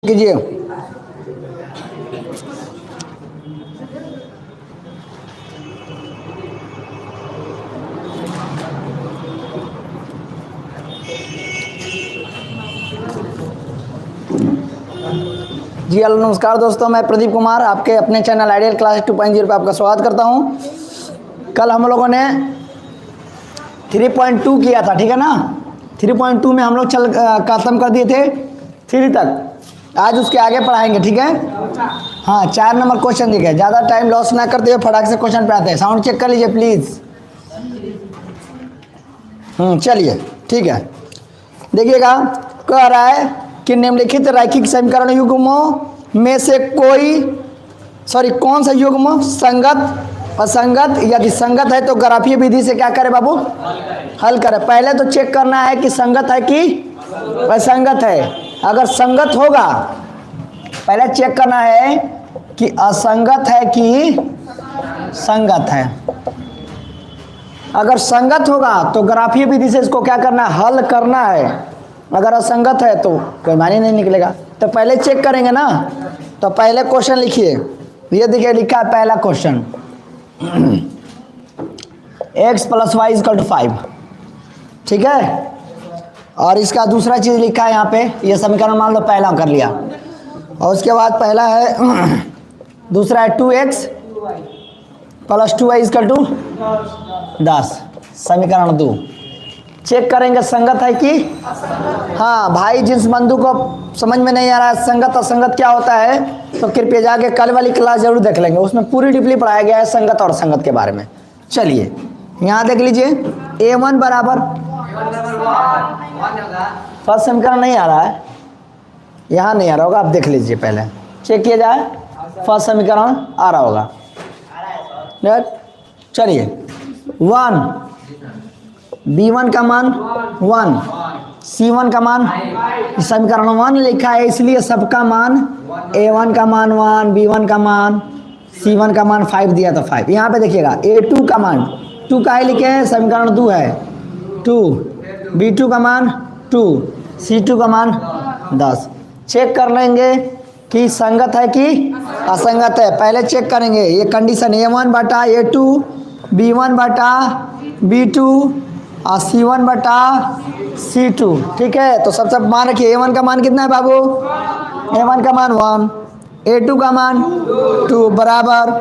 कीजिए। जी हेलो नमस्कार दोस्तों, मैं प्रदीप कुमार आपके अपने चैनल आइडियल क्लास 2.0 पे आपका स्वागत करता हूं। कल हम लोगों ने 3.2 किया था, ठीक है ना। 3.2 में हम लोग खत्म कर दिए थे 3 तक। आज उसके आगे पढ़ाएंगे, ठीक है। हाँ, 4 नंबर क्वेश्चन दिखे। ज़्यादा टाइम लॉस ना करते हुए फटाक से क्वेश्चन पे आते हैं। साउंड चेक कर लीजिए प्लीज़। चलिए ठीक है। देखिएगा, कह रहा है कि निम्नलिखित रैखिक समीकरण युग्मों में से कौन सा युग्म संगत, असंगत यदि संगत है तो ग्राफीय विधि से क्या करे बाबू, हल करे। पहले तो चेक करना है कि संगत है कि असंगत है। अगर संगत होगा, पहले चेक करना है कि असंगत है कि संगत है। अगर संगत होगा तो ग्राफीय विधि से इसको क्या करना है, हल करना है। अगर असंगत है तो कोई मानी नहीं निकलेगा। तो पहले चेक करेंगे ना। तो पहले क्वेश्चन लिखिए, ये देखिए लिखा है पहला क्वेश्चन, x + y = 5, ठीक है। और इसका दूसरा चीज लिखा है यहाँ पे, ये समीकरण मान लो पहला कर लिया। और उसके बाद पहला है, दूसरा है 2x + 2y = 10, समीकरण 2। चेक करेंगे संगत है कि, हाँ भाई, जिस बंधु को समझ में नहीं आ रहा है संगत असंगत क्या होता है, तो कृपया जाके कल वाली क्लास जरूर देख लेंगे। उसमें पूरी डीपली पढ़ाया गया है संगत और असंगत के बारे में। चलिए यहाँ देख लीजिए, a1 बराबर, फर्स्ट समीकरण नहीं आ रहा है, यहाँ नहीं आ रहा होगा, आप देख लीजिए पहले चेक किया जाए। फर्स्ट समीकरण आ रहा होगा। चलिए 1, b1 का मान 1, c1 का मान, समीकरण 1 लिखा है इसलिए सबका मान, a1 का मान 1, b1 का मान, c1 का मान 5 दिया तो 5। यहाँ पे देखिएगा a2 का मान 2 का ही लिखे हैं, समीकरण 2 है 2, b2 का मान 2, c2 का मान 10। चेक कर लेंगे कि संगत है कि असंगत है। पहले चेक करेंगे ये कंडीशन, a1 बटा a2, b1 बटा b2 और c1 बटा c2, ठीक है। तो सबसे मान रखिए, a1 का मान कितना है बाबू, a1 का मान 1, a2 का मान 2 बराबर,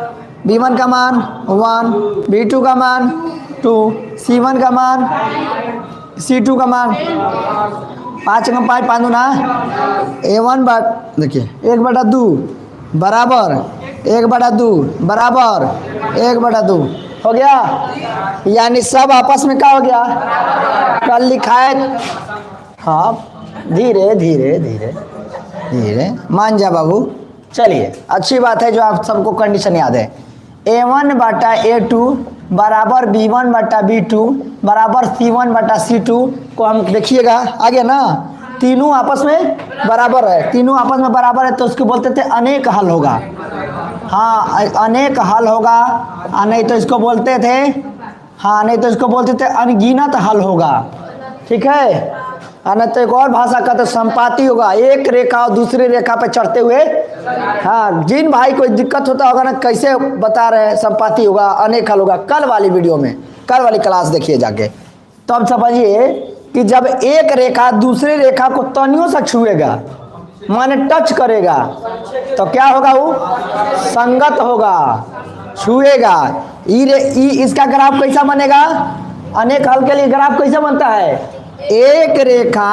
b1 का मान 1, b2 का मान 2, c1 का मान, c2 का मान 5 का 5 5 ना, a1 बट देखिए 1/2 बराबर 1/2 बराबर 1/2 हो गया। यानी सब आपस में क्या हो गया, कल लिखा है। हाँ, धीरे धीरे धीरे धीरे मान जा बाबू। चलिए अच्छी बात है जो आप सबको कंडीशन याद है। a1 बटा a2 बराबर b1 बटा b2 बराबर c1 बटा c2 को हम देखिएगा आगे ना, तीनों आपस में बराबर है। तीनों आपस में बराबर है तो उसको बोलते थे अनेक हल होगा। हाँ, अनेक हल होगा, नहीं तो इसको बोलते थे, हाँ नहीं तो इसको बोलते थे अनगिनत हल होगा, ठीक है। नहीं तो एक और भाषा का तो संपाती होगा, एक रेखा और दूसरी रेखा पे चढ़ते हुए। हाँ, जिन भाई कोई दिक्कत होता होगा ना, कैसे बता रहे हैं, संपाती होगा, अनेक हल होगा। कल वाली वीडियो में, कल वाली क्लास देखिए जाके, तो अब समझिए कि जब एक रेखा दूसरी रेखा को तनियों से छुएगा, माने टच करेगा, तो क्या होगा, वो संगत होगा, छुएगा। इसका ग्राफ कैसा बनेगा, अनेक हल के लिए ग्राफ कैसा बनता है, एक रेखा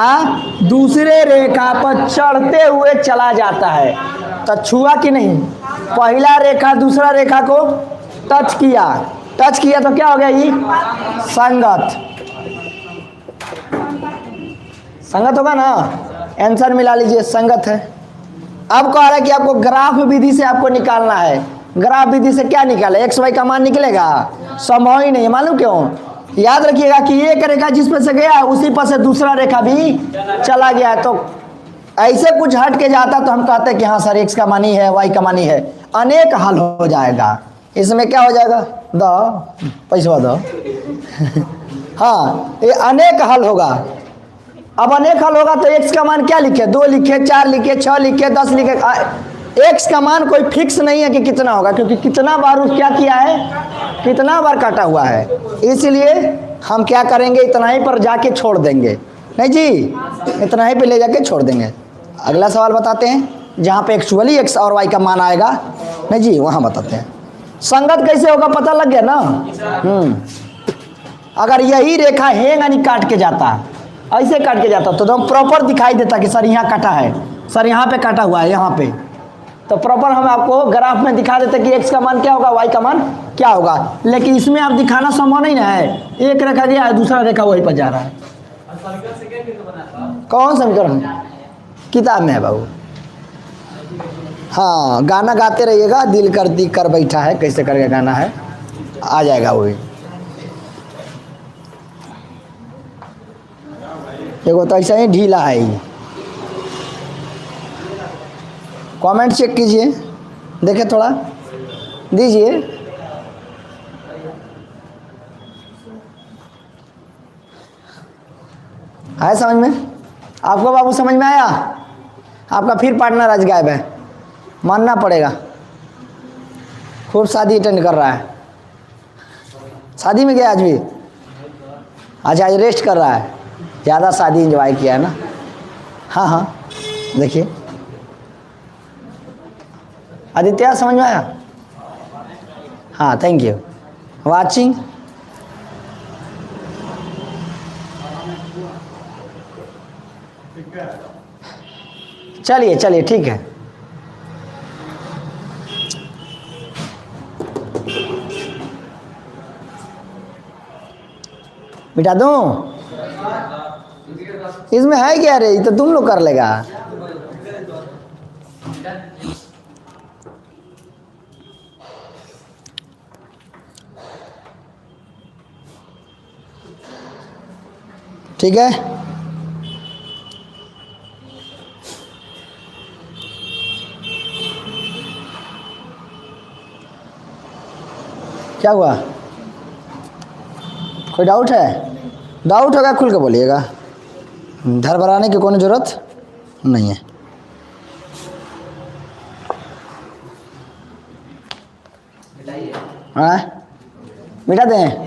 दूसरे रेखा पर चढ़ते हुए चला जाता है। तो छुआ कि नहीं, पहला रेखा दूसरा रेखा को टच किया तो क्या हो गया, ये संगत होगा ना। आंसर मिला लीजिए, संगत है। अब कह रहा है कि आपको ग्राफ विधि से आपको निकालना है। ग्राफ विधि से क्या निकाले, एक्स वाई का मान निकलेगा, संभव ही नहीं। मालूम क्यों, याद रखिएगा कि एक रेखा जिस पर से गया उसी पर से दूसरा रेखा भी चला गया है। तो ऐसे कुछ हट के जाता तो हम कहते हैं कि हाँ सर एक्स का मानी है, वाई का मानी है। अनेक हल हो जाएगा, इसमें क्या हो जाएगा, दो पैसा दो हाँ, ये अनेक हल होगा। अब अनेक हल होगा तो x का मान क्या लिखे, 2 लिखे, 4 लिखे, 6 लिखे, 10 लिखे। x का मान कोई फिक्स नहीं है कि कितना होगा, क्योंकि कितना बार उस क्या किया है, कितना बार काटा हुआ है, इसलिए हम क्या करेंगे, इतना ही पर जाके छोड़ देंगे। नहीं जी, इतना ही पे ले जाके छोड़ देंगे। अगला सवाल बताते हैं, जहाँ पे एक्चुअली x और y का मान आएगा। नहीं जी, वहाँ बताते हैं। संगत कैसे होगा पता लग गया ना। अगर यही रेखा है यानी काट के जाता, ऐसे काट के जाता तो एकदम प्रॉपर दिखाई देता कि सर यहाँ काटा है, सर यहाँ पे काटा हुआ है, यहाँ पे तो प्रॉपर हम आपको ग्राफ में दिखा देते कि x का मान क्या होगा, y का मान क्या होगा। लेकिन इसमें आप दिखाना संभव नहीं ना है, एक रेखा गया है, दूसरा रेखा वहीं पर जा रहा है। कौन समीकरण किताब में है बाबू? हाँ, गाना गाते रहिएगा, दिल कर दी कर बैठा है, कैसे करके गाना है, आ जाएगा वही। देखो तो ऐसा ही ढीला है ये। कमेंट चेक कीजिए, देखे थोड़ा दीजिए। आया समझ में? आपको बाबू समझ में आया? आपका फिर पार्टनर आज गायब है, मानना पड़ेगा। खूब शादी अटेंड कर रहा है, शादी में गया आज भी, आज रेस्ट कर रहा है, ज़्यादा शादी एंजॉय किया है ना। हाँ हाँ, देखिए आदित्य समझ में आया? हाँ, थैंक यू वाचिंग। चलिए चलिए ठीक है। मिटा दूं? इसमें है क्या रे, तो तुम लोग कर लेगा। ठीक है, क्या हुआ? कोई डाउट है? डाउट होगा खुल के बोलिएगा, धर भराने की कोई ज़रूरत नहीं है। हाँ, मिटा दें?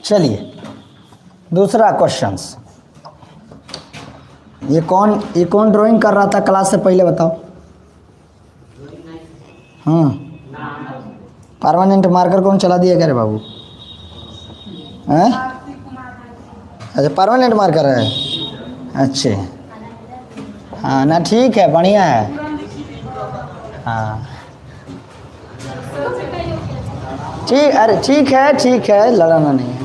चलिए दूसरा क्वेश्चंस। ये कौन ड्राइंग कर रहा था क्लास से पहले बताओ? परमानेंट मार्कर कौन चला दिया क्या रे बाबू? हैं? अच्छा, परमानेंट मार्कर है, अच्छे। हाँ ना, ठीक है, बढ़िया है। हाँ ठीक, अरे ठीक है, लड़ाना नहीं है।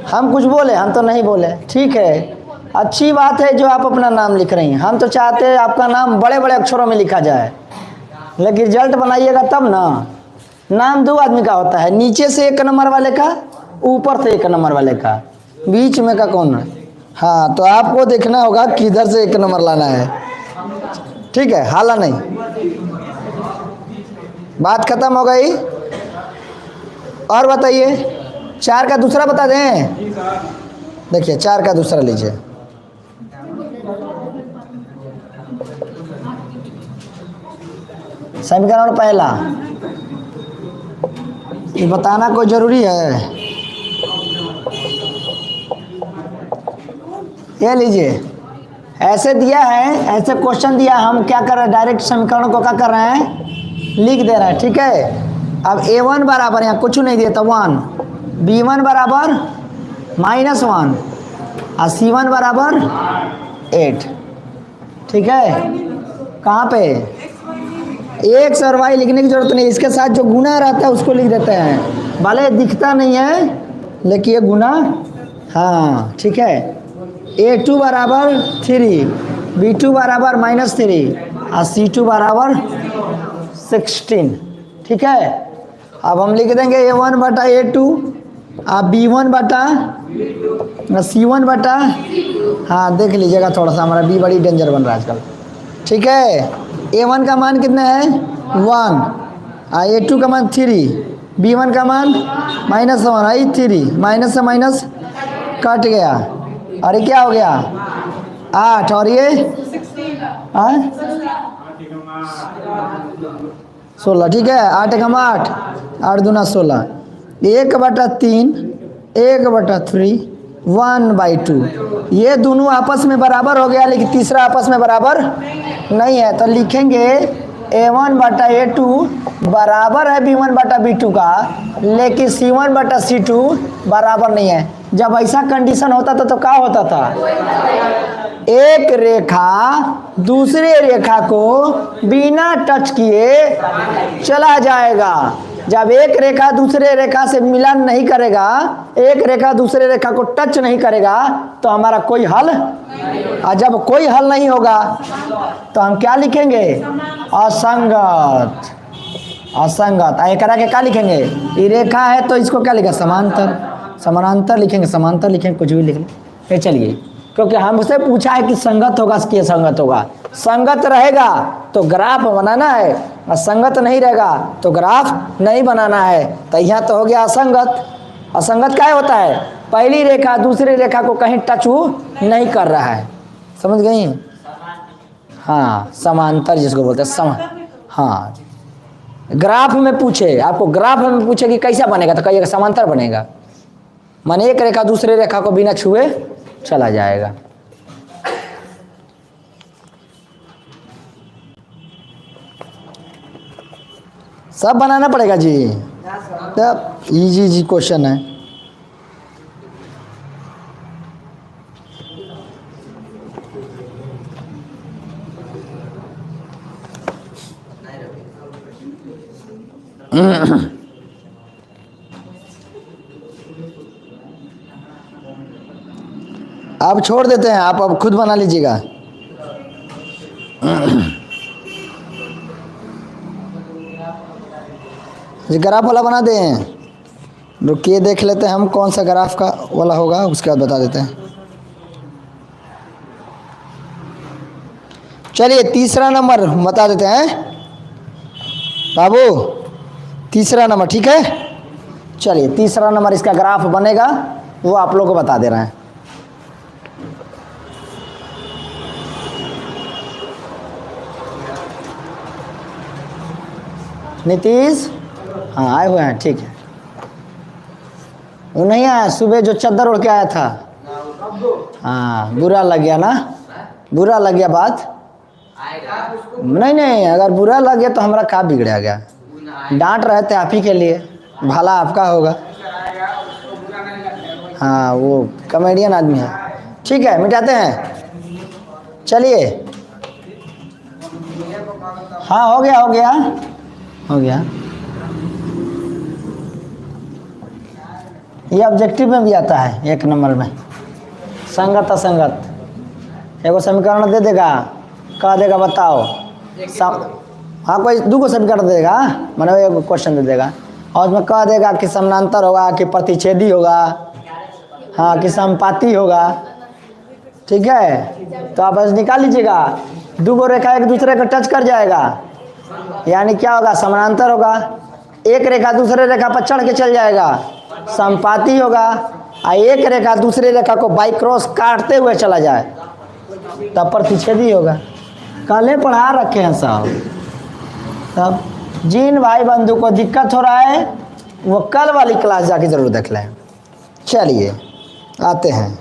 हम कुछ बोले? हम तो नहीं बोले। ठीक है, अच्छी बात है जो आप अपना नाम लिख रही हैं। हम तो चाहते हैं आपका नाम बड़े बड़े अक्षरों में लिखा जाए, लेकिन रिजल्ट बनाइएगा तब ना। नाम 2 आदमी का होता है, नीचे से 1 नंबर वाले का, ऊपर से 1 नंबर वाले का, बीच में का कौन है? हाँ, तो आपको देखना होगा किधर से 1 नंबर लाना है। ठीक है, हाला नहीं, बात खत्म हो गई। और बताइए, 4 का दूसरा बता दें? देखिए 4 का दूसरा लीजिए। समीकरण पहला, ये बताना कोई जरूरी है? ये लीजिए, ऐसे दिया है, ऐसे क्वेश्चन दिया, हम क्या कर रहे हैं, डायरेक्ट समीकरण को क्या कर रहे हैं, लिख दे रहे हैं। ठीक है, अब a1 बराबर, यहाँ कुछ नहीं दिया था 1, b1 बराबर -1 और c1 बराबर 8। ठीक है, कहाँ पे x और y लिखने की जरूरत नहीं, इसके साथ जो गुना रहता है उसको लिख देते हैं, भले दिखता नहीं है लेकिन ये गुना। हाँ ठीक है, a2 बराबर 3, b2 बराबर -3 और C2 बराबर 16। ठीक है, अब हम लिख देंगे A1 बटा A2 और B1 बटा C1 बटा, हाँ देख लीजिएगा थोड़ा सा हमारा B बड़ी डेंजर बन रहा है आजकल। ठीक है, A1 का मान कितना है 1, A2 का मान 3, B1 का मान -1 आई 3, माइनस से माइनस कट गया और ये क्या हो गया 8 और ये 16। ठीक है, 8 कम 8, 8 दूना 16, 1/3, 1/3, 1/2। ये दोनों आपस में बराबर हो गया, लेकिन तीसरा आपस में बराबर नहीं है, तो लिखेंगे A1 बटा A2 बराबर है B1 बटा B2 का, लेकिन C1 बटा C2 बराबर नहीं है। जब ऐसा कंडीशन होता था तो क्या होता था, एक रेखा दूसरे रेखा को बिना टच किए चला जाएगा। जब एक रेखा दूसरे रेखा से मिलन नहीं करेगा, एक रेखा दूसरे रेखा को टच नहीं करेगा, तो हमारा कोई हल, और जब कोई हल नहीं होगा तो हम क्या लिखेंगे, असंगत। असंगत एकरा के क्या लिखेंगे, ये रेखा है तो इसको क्या लिखेंगे, समांतर। समानांतर लिखेंगे, समांतर लिखेंगे, कुछ भी लिख लें। चलिए, क्योंकि हमसे पूछा है कि संगत होगा कि असंगत होगा। संगत रहेगा तो ग्राफ बनाना है, और संगत नहीं रहेगा तो ग्राफ नहीं बनाना है। तो यहाँ तो हो गया असंगत। असंगत क्या होता है, पहली रेखा दूसरी रेखा को कहीं टच नहीं कर रहा है, समझ गई। हाँ, समांतर जिसको बोलते हैं हाँ, ग्राफ में पूछे, आपको ग्राफ में पूछे कि कैसा बनेगा, तो कहिएगा समांतर बनेगा, माने एक रेखा दूसरे रेखा को बिना छुए चला जाएगा। सब बनाना पड़ेगा जी, तब इजी क्वेश्चन है। आप छोड़ देते हैं, आप अब खुद बना लीजिएगा। ग्राफ वाला बना दें, रुकिए देख लेते हैं हम कौन सा ग्राफ का वाला होगा, उसके बाद बता देते हैं। चलिए तीसरा नंबर बता देते हैं बाबू, तीसरा नंबर। ठीक है, चलिए तीसरा नंबर इसका ग्राफ बनेगा, वो आप लोग को बता दे रहे हैं। नीतीश, हाँ आए हुए हैं, ठीक है। वो नहीं आया सुबह जो चादर ओढ़ के आया था, हाँ बुरा लग गया ना, बुरा लग गया बात। नहीं, अगर बुरा लग गया तो हमारा क्या बिगड़ा गया, डांट रहे थे आप ही के लिए, भला आपका होगा। हाँ वो कॉमेडियन आदमी है। ठीक है, मिटाते हैं। चलिए, हाँ हो गया। ये ऑब्जेक्टिव में भी आता है 1 नंबर में, संगत असंगत। एगो समीकरण दे देगा, कह देगा बताओ, हाँ कोई 2 समीकरण दे देगा, मतलब एक क्वेश्चन दे देगा, और उसमें कह देगा कि समानांतर होगा कि प्रतिच्छेदी होगा, हाँ कि समपाती होगा। ठीक है, तो आप बस निकाल लीजिएगा, 2 रेखा एक दूसरे को टच कर जाएगा, यानी क्या होगा, समानांतर होगा। एक रेखा दूसरे रेखा पर चढ़ के चल जाएगा, समपाती होगा। और एक रेखा दूसरे रेखा को बाई क्रॉस काटते हुए चला जाए तब प्रतिच्छेदी होगा। कल पढ़ा रखे हैं साहब। तब जिन भाई बंधु को दिक्कत हो रहा है वो कल वाली क्लास जाके जरूर देख लें। चलिए आते हैं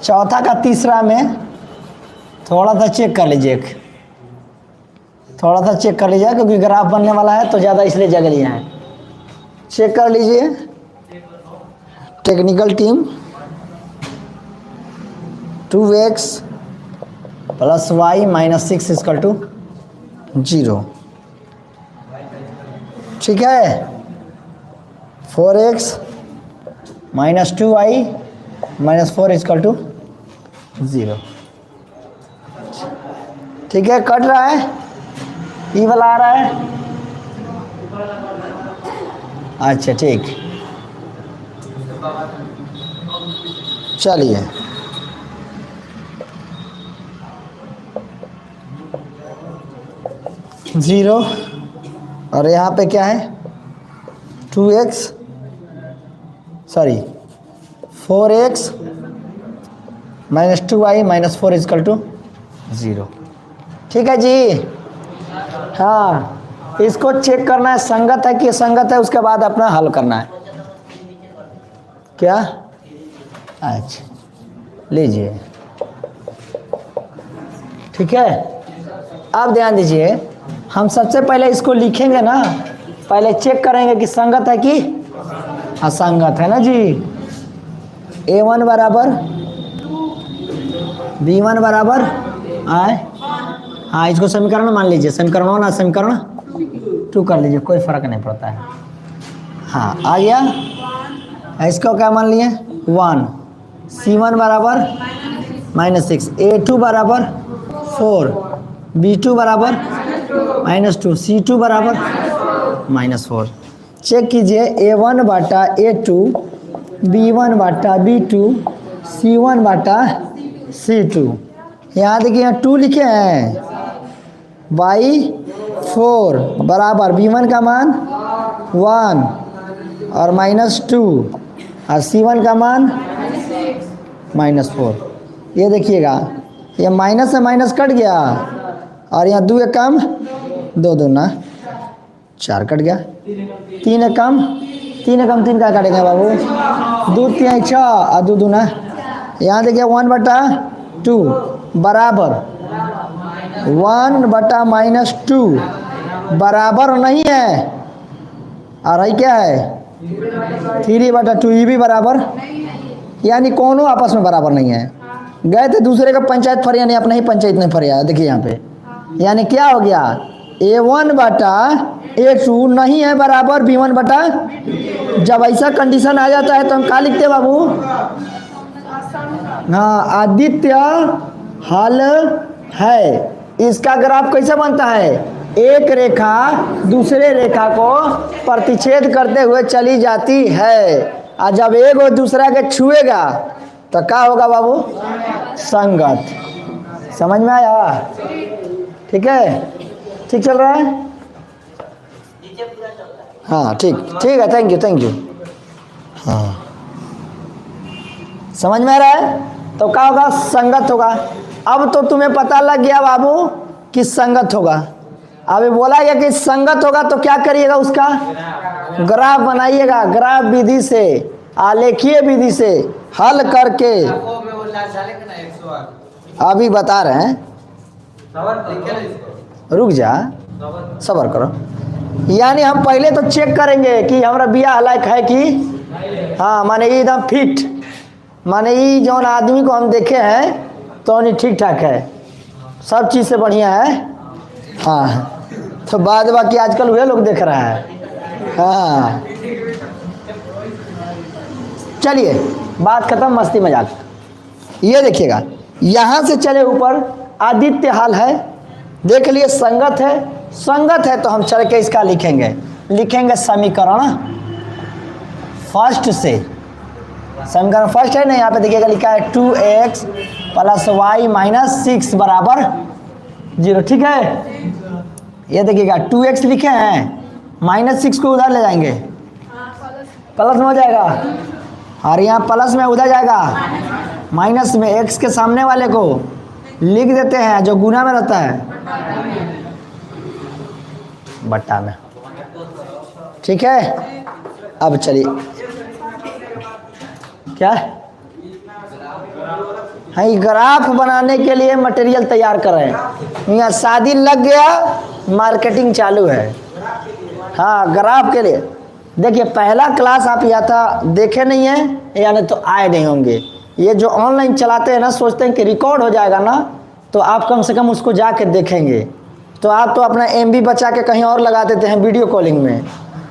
चौथा का तीसरा में, थोड़ा सा चेक कर लीजिए, क्योंकि ग्राफ बनने वाला है तो ज़्यादा इसलिए जग लिया है। चेक कर लीजिए टेक्निकल टीम, 2x + y - 6 = 0। ठीक है, 4x - 2y - 4 = 0। ठीक है, कट रहा है, ई वाला आ रहा है। अच्छा ठीक, चलिए ज़ीरो, और यहाँ पे क्या है 2x sorry 4x minus 2y minus 4 equal to 0। ठीक है जी। हाँ, इसको चेक करना है संगत है कि असंगत है, उसके बाद अपना हल करना है। क्या? अच्छा लीजिए, ठीक है। अब ध्यान दीजिए, हम सबसे पहले इसको लिखेंगे ना, पहले चेक करेंगे कि संगत है कि असंगत है ना जी। a1 बराबर b1 बराबर आए, हाँ इसको समीकरण मान लीजिए, समीकरण ना समीकरण 2 कर लीजिए, कोई फर्क नहीं पड़ता है। हाँ आ गया, इसको क्या मान लिए 1, c1 बराबर -6, a2 बराबर 4, b2 बराबर -2, c2 बराबर -4। चेक कीजिए a1 बटा a2, b1 बटा b2, c1 बटा c2। यहाँ देखिए, यहाँ 2 लिखे हैं, y4 बराबर b1 का मान 1 और -2 और c1 का मान -4। ये देखिएगा, ये माइनस से माइनस कट गया, और यहाँ 2 एक कम 2 दूना 4 कट गया, 3 एक कम 3 का काटेंगे बाबू, 2 3 6 और 2 दूना। यहाँ देखिए 1 बटा 2 बराबर 1 बटा -2 बराबर नहीं है, और है क्या है 3 बटा 2, ये भी बराबर, यानी दोनों आपस में बराबर नहीं है। गए थे दूसरे का पंचायत फरिया, नहीं अपना ही पंचायत में फरिया। देखिए यहाँ पे, यानी क्या हो गया, a1 बटा a2 नहीं है बराबर b1 बटा। जब ऐसा कंडीशन आ जाता है तो हम क्या लिखते बाबू, हाँ आदित्य हल है। इसका ग्राफ कैसे बनता है, एक रेखा दूसरे रेखा को प्रतिच्छेद करते हुए चली जाती है, और जब एक और दूसरा के छुएगा तो क्या होगा बाबू, संगत। समझ में आया? ठीक है, ठीक चल रहा है। हाँ ठीक, ठीक है, थैंक यू। हाँ समझ में आ रहा है, तो क्या होगा, संगत होगा। अब तो तुम्हें पता लग गया बाबू कि संगत होगा। अभी बोला गया कि संगत होगा तो क्या करिएगा, उसका ग्राफ बनाइएगा, ग्राफ विधि से, आलेखीय विधि से हल करके अभी बता रहे हैं। रुक जा, सब्र करो। यानी हम पहले तो चेक करेंगे कि हमारा बिया लायक है कि हाँ, माने एकदम फिट, माने ये जो आदमी को हम देखे हैं तो नहीं ठीक ठाक है, सब चीज़ से बढ़िया है। हाँ तो बाद बाकी आजकल वे लोग देख रहा है। हाँ चलिए, बात खत्म, मस्ती मजाक। ये देखिएगा, यहाँ से चले ऊपर आदित्य हल है, देख लिए संगत है, संगत है तो हम चल के इसका लिखेंगे समीकरण फर्स्ट से। समीकरण फर्स्ट है ना, यहाँ पे देखिएगा लिखा है 2x + y - 6 बराबर 0। ठीक है, ये देखिएगा 2x लिखे हैं, -6 को उधर ले जाएंगे, प्लस में हो जाएगा, और यहाँ प्लस में उधर जाएगा, माइनस में x के सामने वाले को लिख देते हैं जो गुना में रहता है, बट्टा में। ठीक है, अब चलिए क्या है, ग्राफ बनाने के लिए मटेरियल तैयार कर रहे हैं। यहाँ शादी लग गया, मार्केटिंग चालू है। हाँ ग्राफ के लिए देखिए, पहला क्लास आप या था देखे नहीं है, यानी तो आए नहीं होंगे। ये जो ऑनलाइन चलाते हैं ना, सोचते हैं कि रिकॉर्ड हो जाएगा ना, तो आप कम से कम उसको जाके देखेंगे। तो आप तो अपना MB बचा के कहीं और लगा देते हैं वीडियो कॉलिंग में,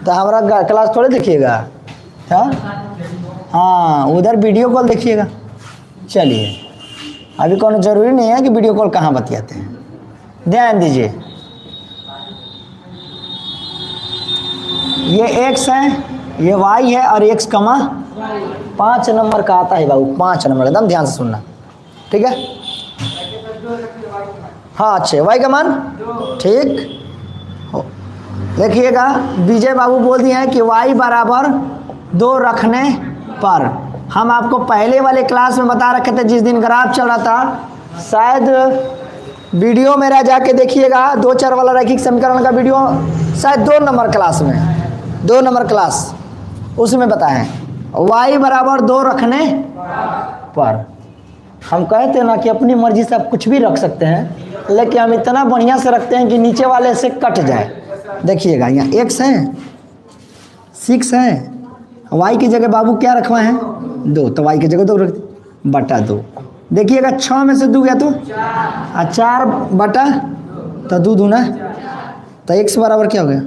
तो हमारा क्लास थोड़े देखिएगा। हाँ उधर वीडियो कॉल देखिएगा। चलिए, अभी कोनो जरूरी नहीं है कि वीडियो कॉल कहाँ बतियाते हैं। ध्यान दीजिए, ये x है, ये y है और x कमा 5 नंबर का आता है बाबू, 5 नंबर, एकदम ध्यान से सुनना, ठीक है। हाँ अच्छे, y का मान ठीक। देखिएगा विजय बाबू बोल दिए हैं कि y बराबर 2 रखने पर। हम आपको पहले वाले क्लास में बता रखे थे, जिस दिन ग्राफ चल रहा था, शायद वीडियो मेरा जाके देखिएगा, 2 4 वाला रैखिक समीकरण का वीडियो, शायद 2 नंबर क्लास में, 2 नंबर क्लास, उसमें बताएं y बराबर 2 रखने पर। हम कहते हैं ना कि अपनी मर्जी से आप कुछ भी रख सकते हैं, लेकिन हम इतना बढ़िया से रखते हैं कि नीचे वाले से कट जाए। देखिएगा यहाँ x है, 6 है, y की जगह बाबू क्या रखवाए हैं 2, तो y की जगह 2 रख बटा 2। देखिएगा 6 में से 2 गया तो 4 बटा तो 2 दूना, तो x बराबर क्या हो गया,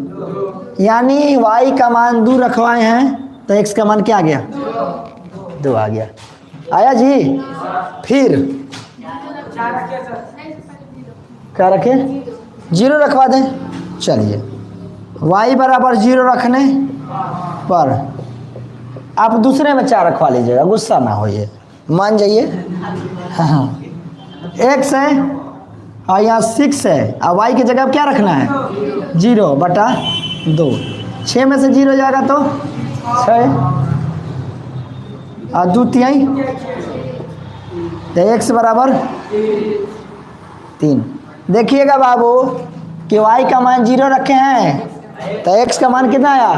यानी y का मान 2 रखवाए हैं तो x का मान क्या आ गया 2 आ गया। आया जी। फिर क्या रखे 0 रखवा दें, चलिए y बराबर 0 रखने पर आप दूसरे में 4 रखवा लीजिएगा, गुस्सा ना होइए, मान जाइए। हाँ x है और यहाँ 6 है, और y की जगह क्या रखना है 0 बटा 2। 6 में से 0 जाएगा तो 6 और 2 तिहाई, तो x बराबर 3। देखिएगा बाबू कि y का मान 0 रखे हैं तो x का मान कितना आया,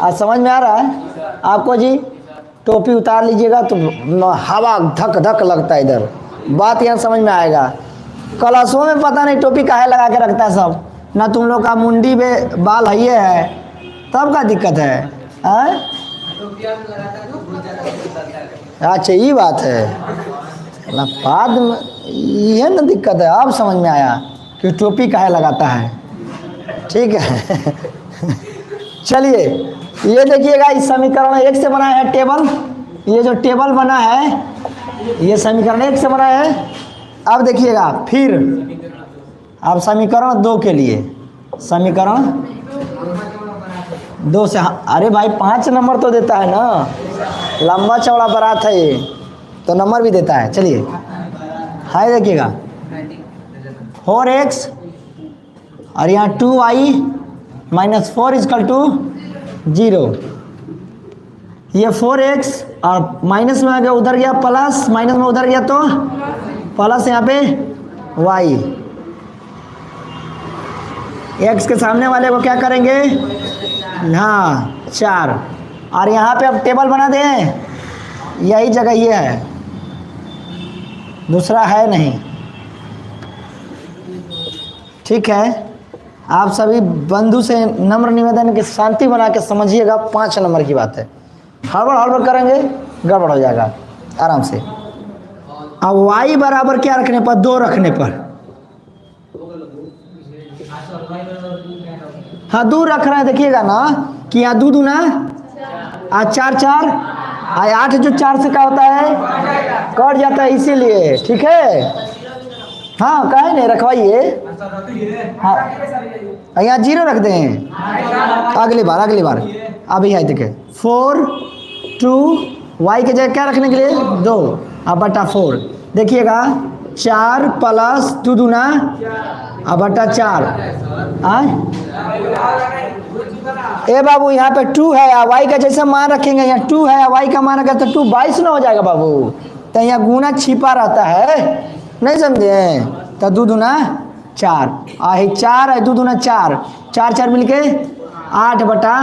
आज समझ में आ रहा है आपको जी। टोपी उतार लीजिएगा तो हवा धक धक लगता है इधर, बात यहाँ समझ में आएगा। क्लासों में पता नहीं टोपी काहे लगा के रखता है सब, ना तुम लोग का मुंडी में बाल है तब का दिक्कत है, अच्छा ये बात है ना, बाद में यह ना दिक्कत है। अब समझ में आया कि टोपी काहे लगाता है, ठीक है। चलिए ये देखिएगा, इस समीकरण 1 से बना है टेबल, ये जो टेबल बना है ये समीकरण 1 से बना है। अब देखिएगा फिर अब समीकरण 2 के लिए, समीकरण 2 से, अरे भाई 5 नंबर तो देता है ना, लंबा चौड़ा बारात है ये तो नंबर भी देता है। चलिए हाय देखिएगा 4x और यहाँ 2y माइनस 4 इजकल टू 0। ये 4x और माइनस में आ गया, उधर गया प्लस, माइनस में उधर गया तो प्लस, यहाँ पे y, x के सामने वाले को क्या करेंगे यहाँ 4, और यहाँ पे अब टेबल बना दें, यही जगह ये है, दूसरा है नहीं, ठीक है। आप सभी बंधु से नम्र निवेदन की शांति बना के समझिएगा, 5 नंबर की बात है, हड़बड़ हड़बड़ करेंगे गड़बड़ हो जाएगा, आराम से। अब y बराबर क्या रखने पर 2 रखने पर, हाँ 2 रख रहे हैं, देखिएगा ना कि यहाँ 2 दूना 4 4 8 जो 4 से क्या होता है कट जाता है, इसीलिए, ठीक है। हाँ काहे नहीं रखवाइए, हाँ यहाँ 0 रख दें, अगली बार अभी है देखे 4 2 y के जगह क्या रखने के लिए 2 अब बटा 4। देखिएगा 4 प्लस 2 दूना अब बटा 4, ए बाबू यहाँ पे 2 है, y का जैसे मान रखेंगे, यहाँ 2 है, y का मान रखें तो 2 22 ना हो जाएगा बाबू, तो यहाँ गुना छिपा रहता है, नहीं समझे, तो 2 दूना 4 आहे 4 है, 2 दूना 4 4 4 मिलके 8 बटा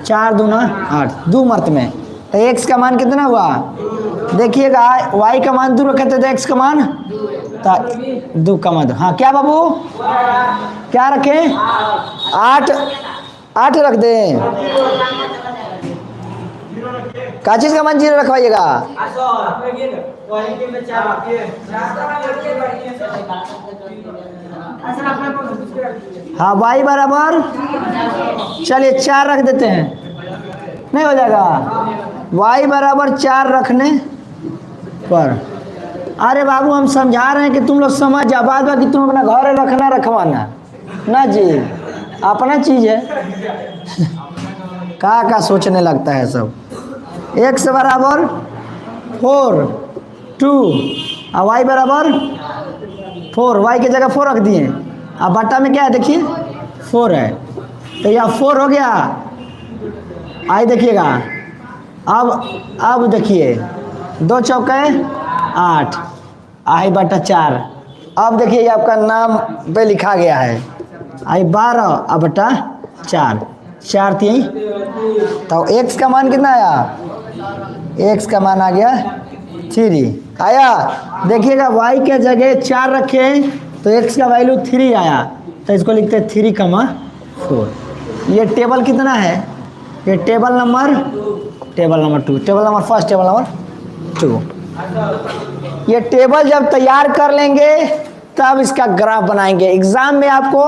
4 दूना 8, 2 मर्त में, तो x का मान कितना हुआ, देखिएगा y का मान 2 रखे थे तो x का मान तो 2 का मान, हाँ क्या बाबू क्या रखें 8 रख दें, क्या चीज का मान 0 रखवाइएगा, हाँ y बराबर, चलिए 4 रख देते हैं, नहीं हो जाएगा, y बराबर 4 रखने पर अरे बाबू हम समझा रहे हैं कि तुम लोग समझ जा, बाद बाकी तुम अपना घर रखना रखवाना ना जी, अपना चीज है। का सोचने लगता है सब। x बराबर 4 2 और y बराबर 4, y की जगह 4 रख दिए। अब बट्टा में क्या है देखिए 4 है, तो यह 4 हो गया। आई देखिएगा, अब देखिए 2 चौके 8, आई बटा 4। अब देखिए ये आपका नाम पे लिखा गया है, आई 12 अब बटा 4, 4 3। तो x का मान कितना आया, x का मान आ गया 3 आया। देखिएगा y के जगह 4 रखे तो x का वैल्यू 3 आया, तो इसको लिखते हैं 3,4। ये टेबल कितना है, ये table number 2, table number first, table number 2। ये टेबल जब तैयार कर लेंगे तब इसका ग्राफ बनाएंगे। एग्जाम में आपको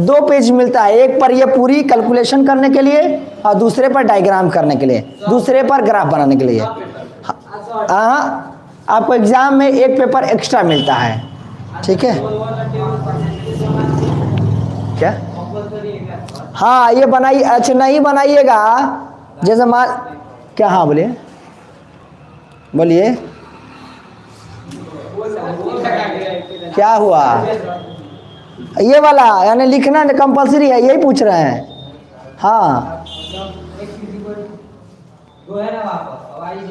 2 पेज मिलता है, एक पर ये पूरी कैलकुलेशन करने के लिए और दूसरे पर डायग्राम करने के लिए, दूसरे पर ग्राफ बनाने के लिए। हाँ, आपको एग्जाम में एक पेपर एक्स्ट्रा मिलता है, ठीक है क्या। हाँ ये बनाइए, अच्छा नहीं बनाइएगा, जैसे मान क्या, हाँ बोलिए बोलिए क्या हुआ। ये वाला यानी लिखना कंपलसरी है, यही पूछ रहे हैं। हाँ दो है ना वहाँ पर, y =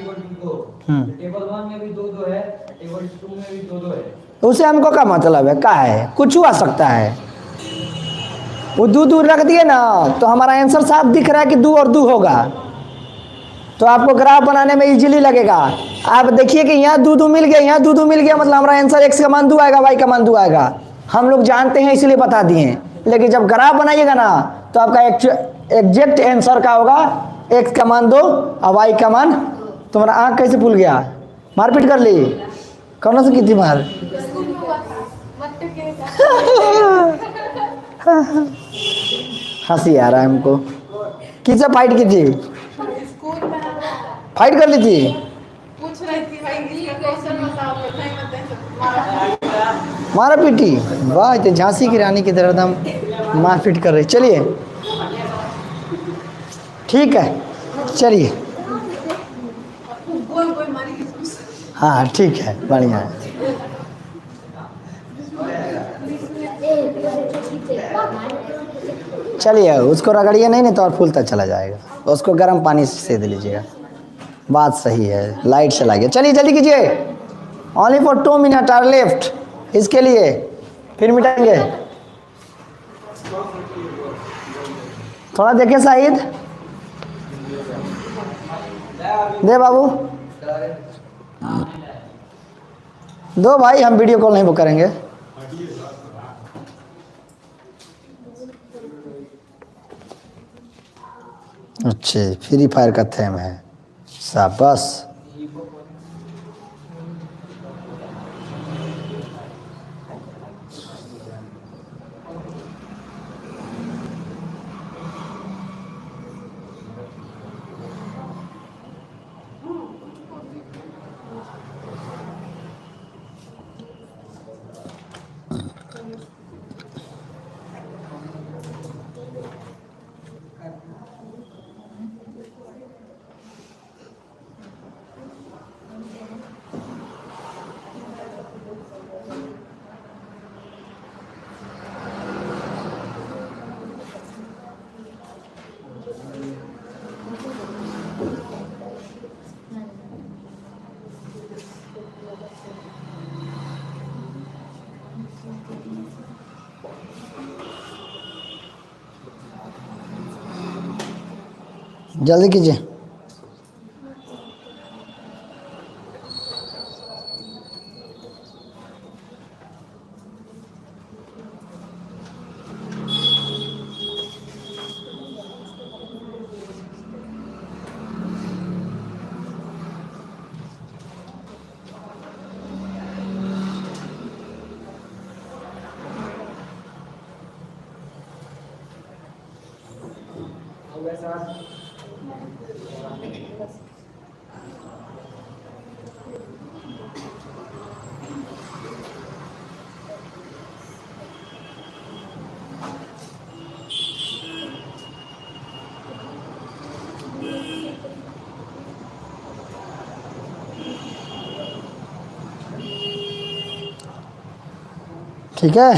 2, टेबल 1 में भी 2 है, टेबल 2 में भी 2 है। उसे हमको क्या मतलब है, क्या है, कुछ आ सकता है। वो 2 रख दिए ना तो हमारा आंसर साफ दिख रहा है कि 2 और 2 होगा, तो आपको ग्राफ बनाने में इजीली लगेगा। आप देखिए कि यहाँ 2 मिल गया, यहाँ 2 मिल गया, मतलब हमारा आंसर x का मान 2 आएगा, y का मान 2 आएगा। हम लोग जानते हैं इसलिए बता दिए, लेकिन जब ग्राफ बनाइएगा ना तो आपका एग्जैक्ट आंसर का होगा x का मान 2 और y का मान। तुम्हारा आँख कैसे फूल गया, मारपीट कर ली, कौन सी की थी मार। हंसी आ रहा है हमको। किससे फाइट की थी, फाइट कर ली थी, पूछ रही थी भाई क्वेश्चन बताओ, नहीं मारा पीटी। वाह, तो झांसी की रानी की तरह एकदम मारपीट कर रही। चलिए ठीक है, चलिए हाँ ठीक है, बढ़िया है। चलिए उसको रगड़िए नहीं तो और फूलता चला जाएगा, उसको गर्म पानी से सेद लीजिएगा। बात सही है, लाइट चला गया। चलिए जल्दी कीजिए, only for 2 minute are left, इसके लिए फिर मिटाएंगे। थोड़ा देखिए शाहिद, दे बाबू दो भाई, हम वीडियो कॉल नहीं बुक करेंगे। अच्छे, फ्री फायर का थीम है, शाबाश। जल्दी कीजिए। ठीक है,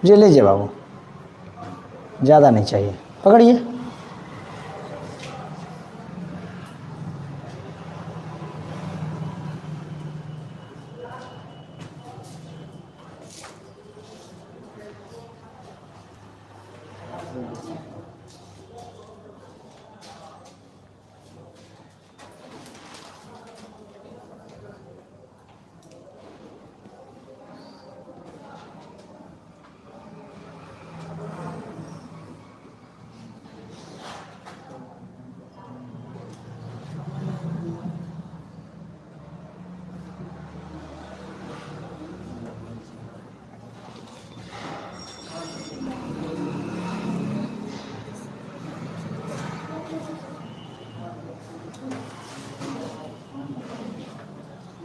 ये लीजिए बाबू, ज़्यादा नहीं चाहिए, पकड़िए।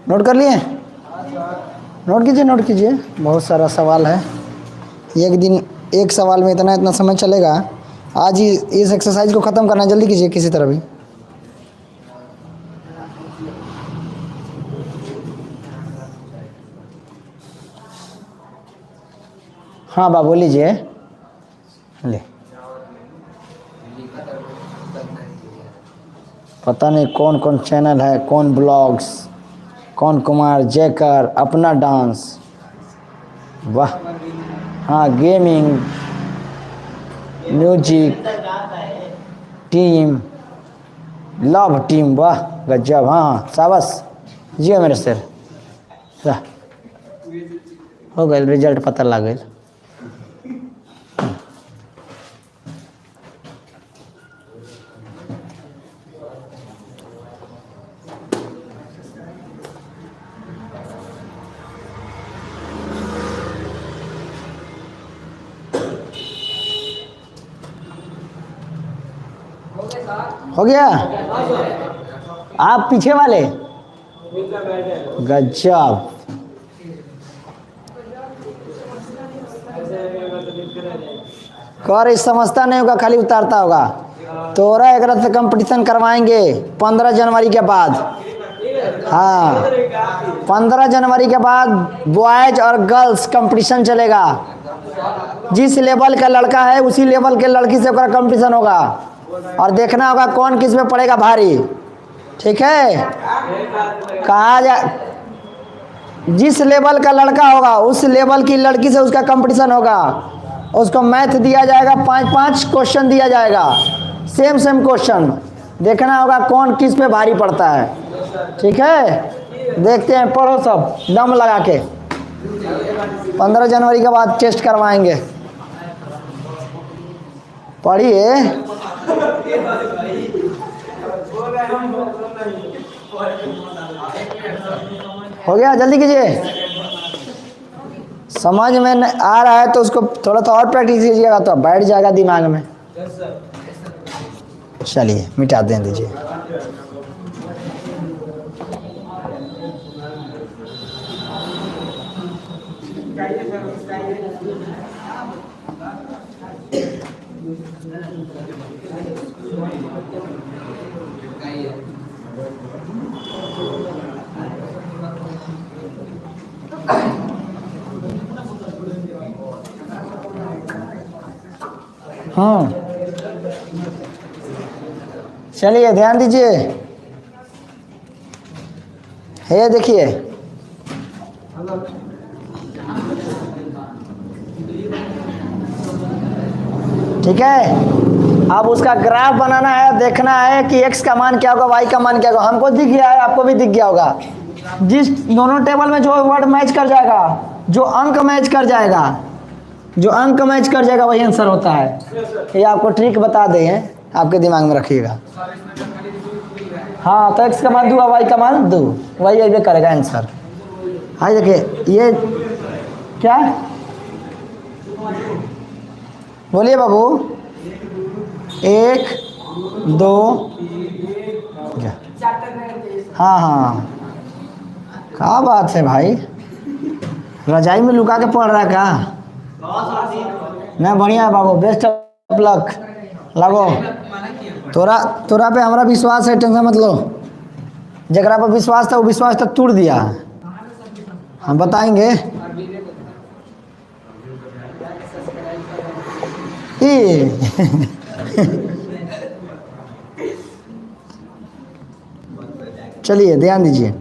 नोट कर लिए? नोट कीजिए, नोट कीजिए, बहुत सारा सवाल है। एक दिन एक सवाल में इतना इतना समय चलेगा। आज ही इस एक्सरसाइज को ख़त्म करना, जल्दी कीजिए किसी तरह भी। हाँ बाबू लीजिए, ले। पता नहीं कौन कौन चैनल है, कौन ब्लॉग्स, कौन कुमार जयकर, अपना डांस, वाह। हाँ, gaming, music, team, love team, वाह गजब। हाँ शाबाश, जियो मेरे सर। हो गए, रिजल्ट पता लग गए। हो गया? आप पीछे वाले गजब। कर समझता नहीं होगा, खाली उतारता होगा। तोरा एक से कंपटीशन करवाएंगे 15 जनवरी के बाद। हाँ, 15 जनवरी के बाद बॉयज और गर्ल्स कंपटीशन चलेगा। जिस लेवल का लड़का है उसी लेवल के लड़की से ओकरा कंपटीशन होगा, और देखना होगा कौन किस में पड़ेगा भारी। ठीक है, कहा जा, जिस लेवल का लड़का होगा उस लेवल की लड़की से उसका कंपटीशन होगा। उसको मैथ दिया जाएगा, 5-5 क्वेश्चन दिया जाएगा, सेम सेम क्वेश्चन। देखना होगा कौन किस पे भारी पड़ता है। ठीक है, देखते हैं, पढ़ो सब दम लगा के। 15 जनवरी के बाद टेस्ट करवाएंगे, पढ़िए। हो गया, जल्दी कीजिए। समझ में आ रहा है तो उसको थोड़ा सा और प्रैक्टिस कीजिएगा तो बैठ जाएगा दिमाग में। चलिए मिटा दें दीजिए। हाँ चलिए ध्यान दीजिए। ये देखिए, ठीक है। अब उसका ग्राफ बनाना है, देखना है कि x का मान क्या होगा, y का मान क्या होगा। हमको दिख गया है, आपको भी दिख गया होगा। जिस दोनों टेबल में जो वर्ड मैच कर जाएगा, जो अंक मैच कर जाएगा, जो अंक मैच कर जाएगा वही आंसर होता है। ये आपको ट्रिक बता दे हैं, आपके दिमाग में रखिएगा। हाँ, तो x का मान 2 और y का मान 2, वही ये करेगा आंसर। हाँ देखिए, ये क्या बोलिए बाबू। 1 2 हाँ हाँ, क्या बात है भाई, रजाई में लुका के पढ़ रहा है क्या? नहीं बढ़िया है बाबू, बेस्ट ऑफ लक। लगो, तोरा पे हमारा विश्वास है, टेंशन मत लो। जगरा पर विश्वास था वो विश्वास तक तोड़ दिया। हम बताएंगे चलिए ध्यान दीजिए,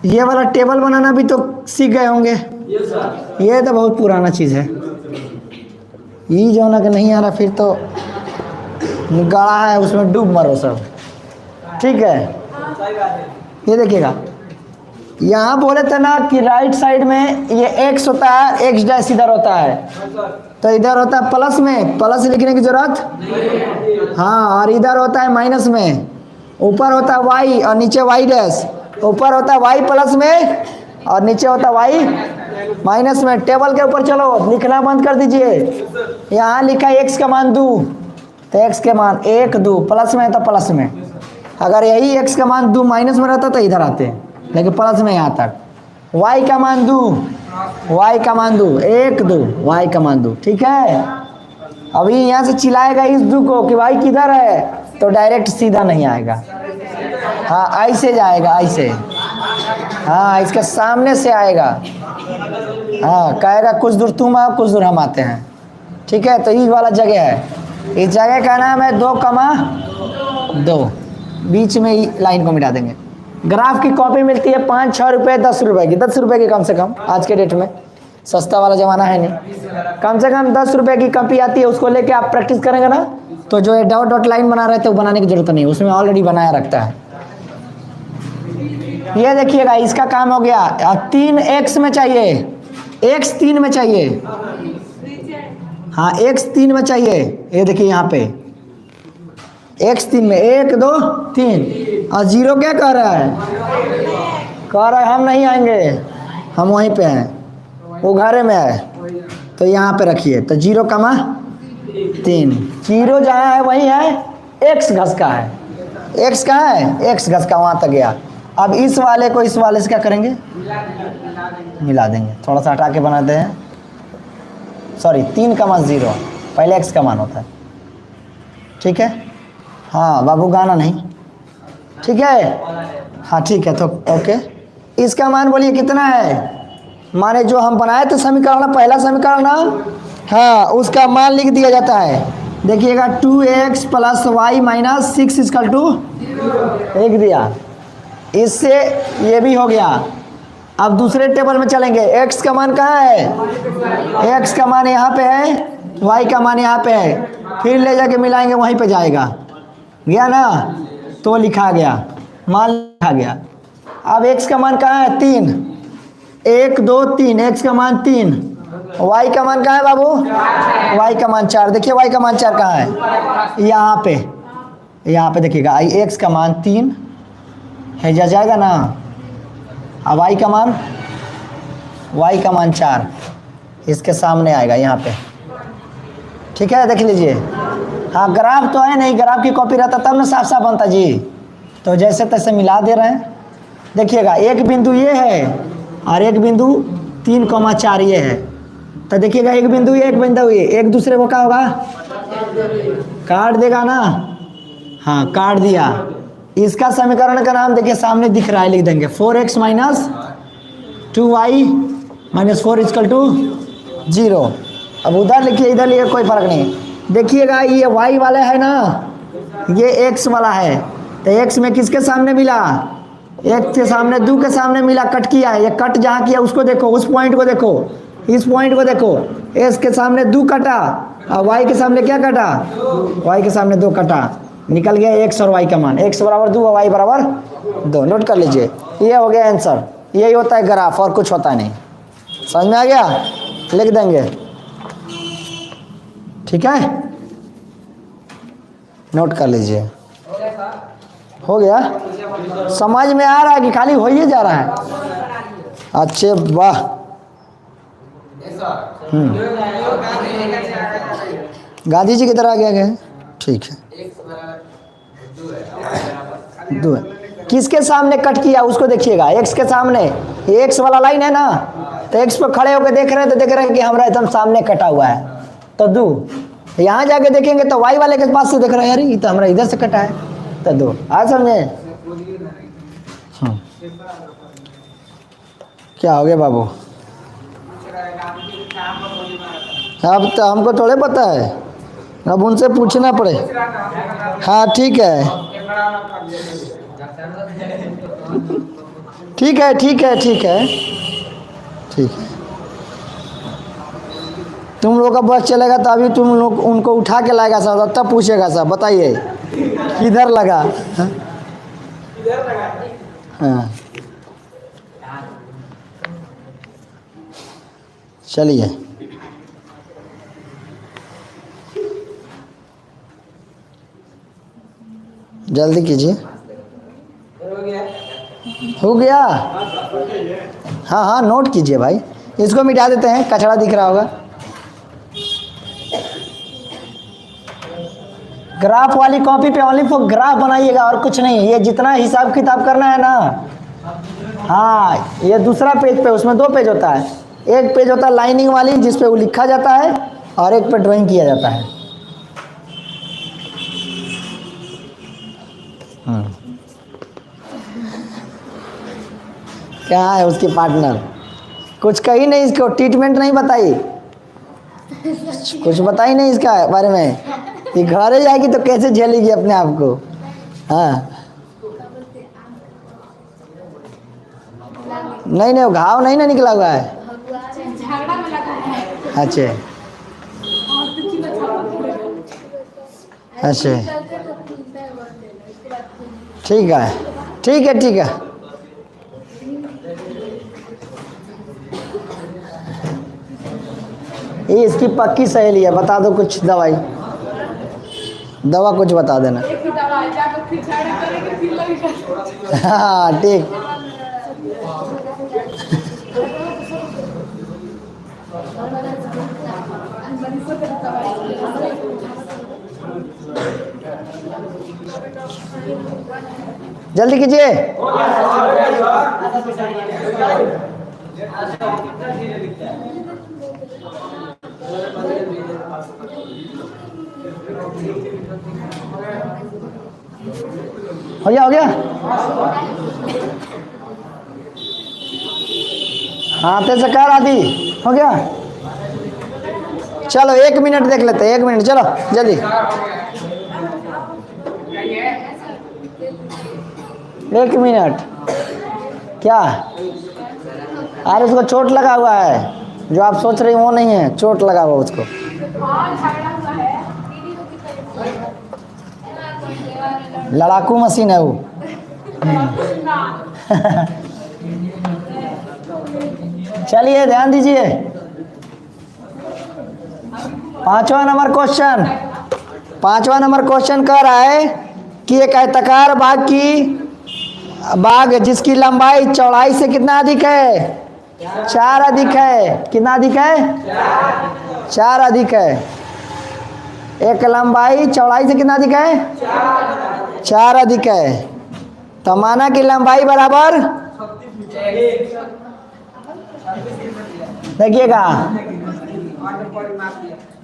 ये वाला टेबल बनाना भी तो सीख गए होंगे। ये तो बहुत पुराना चीज़ है, ये जो ना कि नहीं आ रहा फिर तो गाढ़ा है, उसमें डूब मरो सब। ठीक है, ये देखिएगा, यहाँ बोले थे ना कि राइट साइड में ये x होता है, x डैश इधर होता है, तो इधर होता है प्लस में, प्लस लिखने की जरूरत हाँ, और इधर होता है माइनस में। ऊपर होता है y और नीचे y डैश, ऊपर होता है y प्लस में और नीचे होता है y माइनस में। टेबल के ऊपर चलो, लिखना बंद कर दीजिए। यहाँ लिखा है x का मान 2, तो x के मान 1 2, प्लस में है तो प्लस में। अगर यही x का मान 2 माइनस में रहता तो इधर आते, लेकिन प्लस में यहाँ तक। y का मान 2, y का मान 2 1 2, y का मान 2। ठीक है, अभी यहाँ से चिल्लाएगा इस 2 को कि y किधर है, तो डायरेक्ट सीधा नहीं आएगा, हाँ ऐसे जाएगा, ऐसे हाँ, इसके सामने से आएगा। हाँ, कहेगा कुछ दूर तुम आओ, कुछ दूर हम आते हैं। ठीक है, तो ये वाला जगह है, इस जगह का नाम है 2,2। बीच में ही लाइन को मिटा देंगे। ग्राफ की कॉपी मिलती है 5 6 रुपये 10 रुपये की, 10 रुपये की कम से कम, आज के डेट में सस्ता वाला ज़माना है नहीं। कम से कम 10 रुपये की कॉपी आती है, उसको लेके आप प्रैक्टिस करेंगे ना, तो जो ये डॉट डॉट लाइन बना रहे थे वो बनाने की जरूरत नहीं, उसमें ऑलरेडी बनाया रखता है। ये देखिएगा, इसका काम हो गया। अब 3x में चाहिए, x 3 में चाहिए, हाँ x 3 में चाहिए। ये देखिए यहाँ पे x 3 में 1 2 3, और 0 क्या कह रहा है? कह रहा है हम नहीं आएंगे, हम वहीं पे हैं, वो घरे में है, तो यहाँ पे रखिए। तो 0, 3, 0 जहाँ है वही है, x घस का है, x कहाँ है, x घस का वहाँ तक गया। अब इस वाले को इस वाले से क्या करेंगे, मिला देंगे। थोड़ा सा हटा के बनाते हैं, सॉरी 3, 0, पहले x का मान होता है। ठीक है, हाँ बाबू गाना नहीं, ठीक है, हाँ ठीक है, तो ओके। इसका मान बोलिए कितना है, माने जो हम बनाए थे समीकरण, पहला समीकरण ना, हाँ उसका मान लिख दिया जाता है। देखिएगा 2x + y - 6 = लिख दिया। इससे ये भी हो गया। अब दूसरे टेबल में चलेंगे, x का मान कहाँ है, x का मान यहाँ पे है, y का मान यहाँ पे है, फिर ले जाके मिलाएंगे, वहीं पे जाएगा, गया ना, तो लिखा गया, मान लिखा गया। अब x का मान कहाँ है, 3, 1 2 3, x का मान 3, y का मान कहाँ है बाबू, y का मान 4। देखिए y का मान 4 कहाँ है, यहाँ पे देखिएगा, x का मान 3 है, जाएगा ना। अब y का मान 4 इसके सामने आएगा यहाँ पे। ठीक है, देख लीजिए। हाँ, ग्राफ तो है नहीं, ग्राफ की कॉपी रहता तब ना साफ साफ बनता जी, तो जैसे तैसे मिला दे रहे हैं। देखिएगा, एक बिंदु ये है और एक बिंदु 3,4 ये है, तो देखिएगा एक बिंदु ये, एक बिंदु ये, एक दूसरे को क्या होगा, काट देगा ना। हाँ, काट दिया। इसका समीकरण का नाम देखिए सामने दिख रहा है, लिख देंगे 4x - 2y - 4 = 0। अब उधर लिखिए, इधर लिखिए, कोई फर्क नहीं। देखिएगा ये y वाला है ना, ये x वाला है, तो x में किसके सामने मिला, x के सामने 2 के सामने मिला, कट किया है। ये कट जहाँ किया उसको देखो, उस पॉइंट को देखो, इस पॉइंट को देखो, x के सामने 2 कटा और y के सामने क्या कटा, y के सामने 2 कटा, निकल गया x और y का मान। x = 2 और y = 2। नोट कर लीजिए, ये हो गया आंसर। यही होता है ग्राफ, और कुछ होता नहीं। समझ में आ गया, लिख देंगे। ठीक है, नोट कर लीजिए। हो गया, समझ में आ रहा है कि खाली हो ही जा रहा है। अच्छे, वाह। गांधी जी की तरह आगे आगे। ठीक है, दो है। किसके सामने कट किया उसको देखिएगा, एक्स के सामने। ये एक्स वाला लाइन है ना, तो एक्स पर खड़े होकर देख रहे हैं तो देख रहे हैं कि हमारा एकदम सामने कटा हुआ है, तो दो। यहाँ जाके देखेंगे तो वाई वाले के पास से देख रहे हैं, अरे ये तो हमारा इधर से कटा है, तो दो। आज समझे? हाँ, क्या हो गया बाबू? अब तो हमको थोड़े पता है, अब उनसे पूछना पड़े। हाँ ठीक है, ठीक है, ठीक है, ठीक है, ठीक है। तुम लोग का बस चलेगा तो अभी तुम लोग उनको उठा के लाएगा सब, तब पूछेगा सब, बताइए किधर लगा। हाँ चलिए, जल्दी कीजिए। हो गया? हाँ हाँ, नोट कीजिए भाई। इसको मिटा देते हैं, कचरा दिख रहा होगा। ग्राफ वाली कॉपी पे ओनली फॉर ग्राफ बनाइएगा और कुछ नहीं। ये जितना हिसाब किताब करना है ना, हाँ, ये दूसरा पेज पे, उसमें 2 पेज होता है। एक पेज होता है लाइनिंग वाली जिस पे वो लिखा जाता है, और एक पे ड्राइंग किया जाता है। क्या है उसकी पार्टनर? कुछ कही नहीं, इसको ट्रीटमेंट नहीं बताई, कुछ बताई नहीं इसका बारे में। ये घरे जाएगी तो कैसे झेलेगी अपने आप को? हाँ नहीं नहीं, वो घाव नहीं ना निकला हुआ है। अच्छा अच्छा, ठीक है, ठीक है, ठीक है। ये इसकी पक्की सहेली है, बता दो कुछ दवाई, दवा कुछ बता देना। हाँ ठीक। जल्दी कीजिए। हो गया, हो गया। हाँ तेज से कर आदि, हो गया। चलो 1 मिनट देख लेते हैं, 1 मिनट, चलो जल्दी। 1 मिनट क्या? अरे उसको चोट लगा हुआ है, जो आप सोच रही वो नहीं है, चोट लगा हुआ उसको। लड़ाकू मशीन है वो। चलिए ध्यान दीजिए। 5वां नंबर क्वेश्चन, 5वां नंबर क्वेश्चन कह रहा है कि एक आयताकार बाग जिसकी लंबाई चौड़ाई से कितना अधिक है? 4 अधिक है। कितना अधिक है? 4 अधिक है। एक लंबाई चौड़ाई से कितना अधिक है? 4 अधिक है। तो माना कि लंबाई बराबर, देखिएगा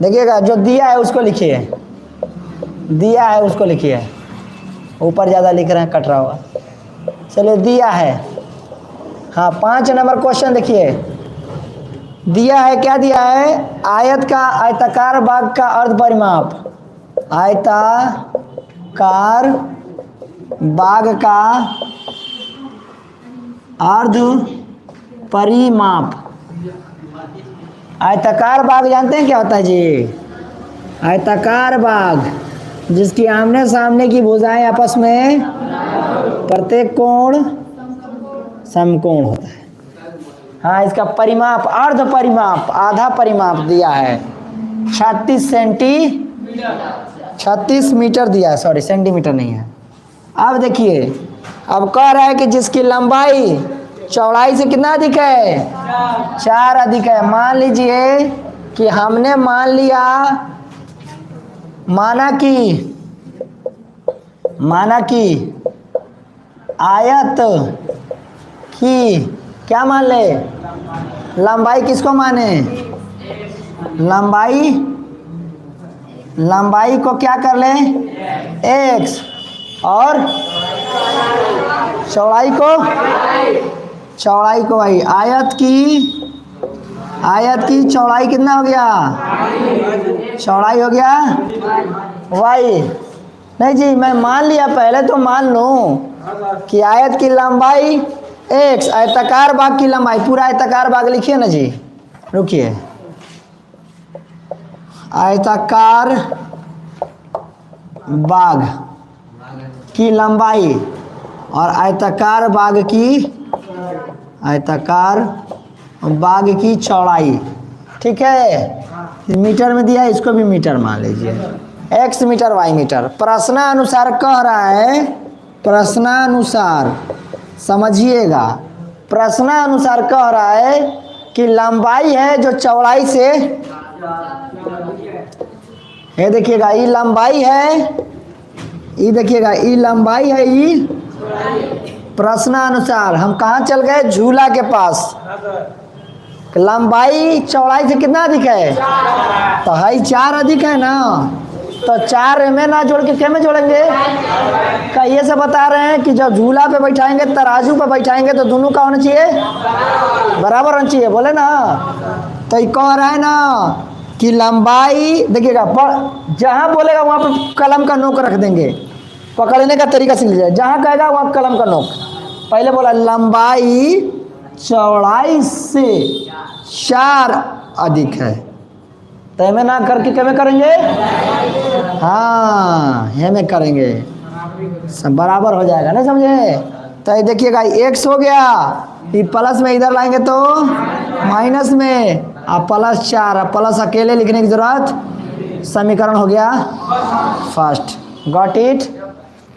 देखिएगा, जो दिया है उसको लिखिए, दिया है उसको लिखिए। ऊपर ज़्यादा लिख रहे हैं, कट रहा होगा। चलिए दिया है। हाँ 5 नंबर क्वेश्चन देखिए, दिया है, क्या दिया है? आयताकार बाग का अर्ध परिमाप। आयताकार बाग का अर्ध परिमाप। आयताकार बाग जानते हैं क्या होता है जी? आयताकार बाग जिसकी आमने सामने की भुजाएं आपस में प्रत्येक कोण समकोण होता है। हाँ इसका परिमाप, अर्ध परिमाप, आधा परिमाप दिया है 36 मीटर दिया है, सॉरी सेंटीमीटर नहीं है। अब देखिए, अब कह रहा है कि जिसकी लंबाई चौड़ाई से कितना अधिक है? 4 अधिक है। मान लीजिए कि हमने मान लिया, माना कि आयत की क्या मान ले? लंबाई किसको माने? लंबाई को क्या कर ले? x, और चौड़ाई को y। आयत की चौड़ाई कितना हो गया? चौड़ाई हो गया y। नहीं जी, मैं मान लिया, पहले तो मान लूं कि आयत की लंबाई x, आयताकार भाग की लंबाई, पूरा आयताकार भाग लिखिए ना जी, रुकिए। आयताकार भाग की लंबाई और आयताकार भाग की चौड़ाई, ठीक है। मीटर में दिया है, इसको भी मीटर मान लीजिए, x मीटर y मीटर। प्रश्नानुसार कह रहा है, प्रश्नानुसार समझिएगा, प्रश्नानुसार कह रहा है कि लंबाई है जो चौड़ाई से, ये देखिएगा, ये लंबाई है, ये देखिएगा, ये लंबाई है, ये प्रश्नानुसार। हम कहाँ चल गए? झूला के पास। लंबाई चौड़ाई से कितना अधिक है? तो है 4 अधिक है ना, तो 4 में ना जोड़ के क्या में जोड़ेंगे? कहिए से बता रहे हैं कि जब झूला पे बैठाएंगे, तराजू पे बैठाएंगे, तो दोनों का होना चाहिए? बराबर होना चाहिए, बोले ना। तो ये कह रहा है ना कि लंबाई, देखिएगा, जहाँ बोलेगा वहाँ पर कलम का नोक रख देंगे, पकड़ने का तरीका सीख लीजिए। जहाँ कहेगा वहाँ कलम का नोक। पहले बोला लंबाई चौड़ाई से 4 अधिक है, तो हमें ना करके क्या में करेंगे? हाँ, हमें करेंगे, सब बराबर हो जाएगा, नहीं समझे? तो ये देखिएगा, x हो गया, ये प्लस में इधर लाएंगे तो माइनस में, अब +4, अब प्लस अकेले लिखने की जरूरत, समीकरण हो गया फर्स्ट। Got it?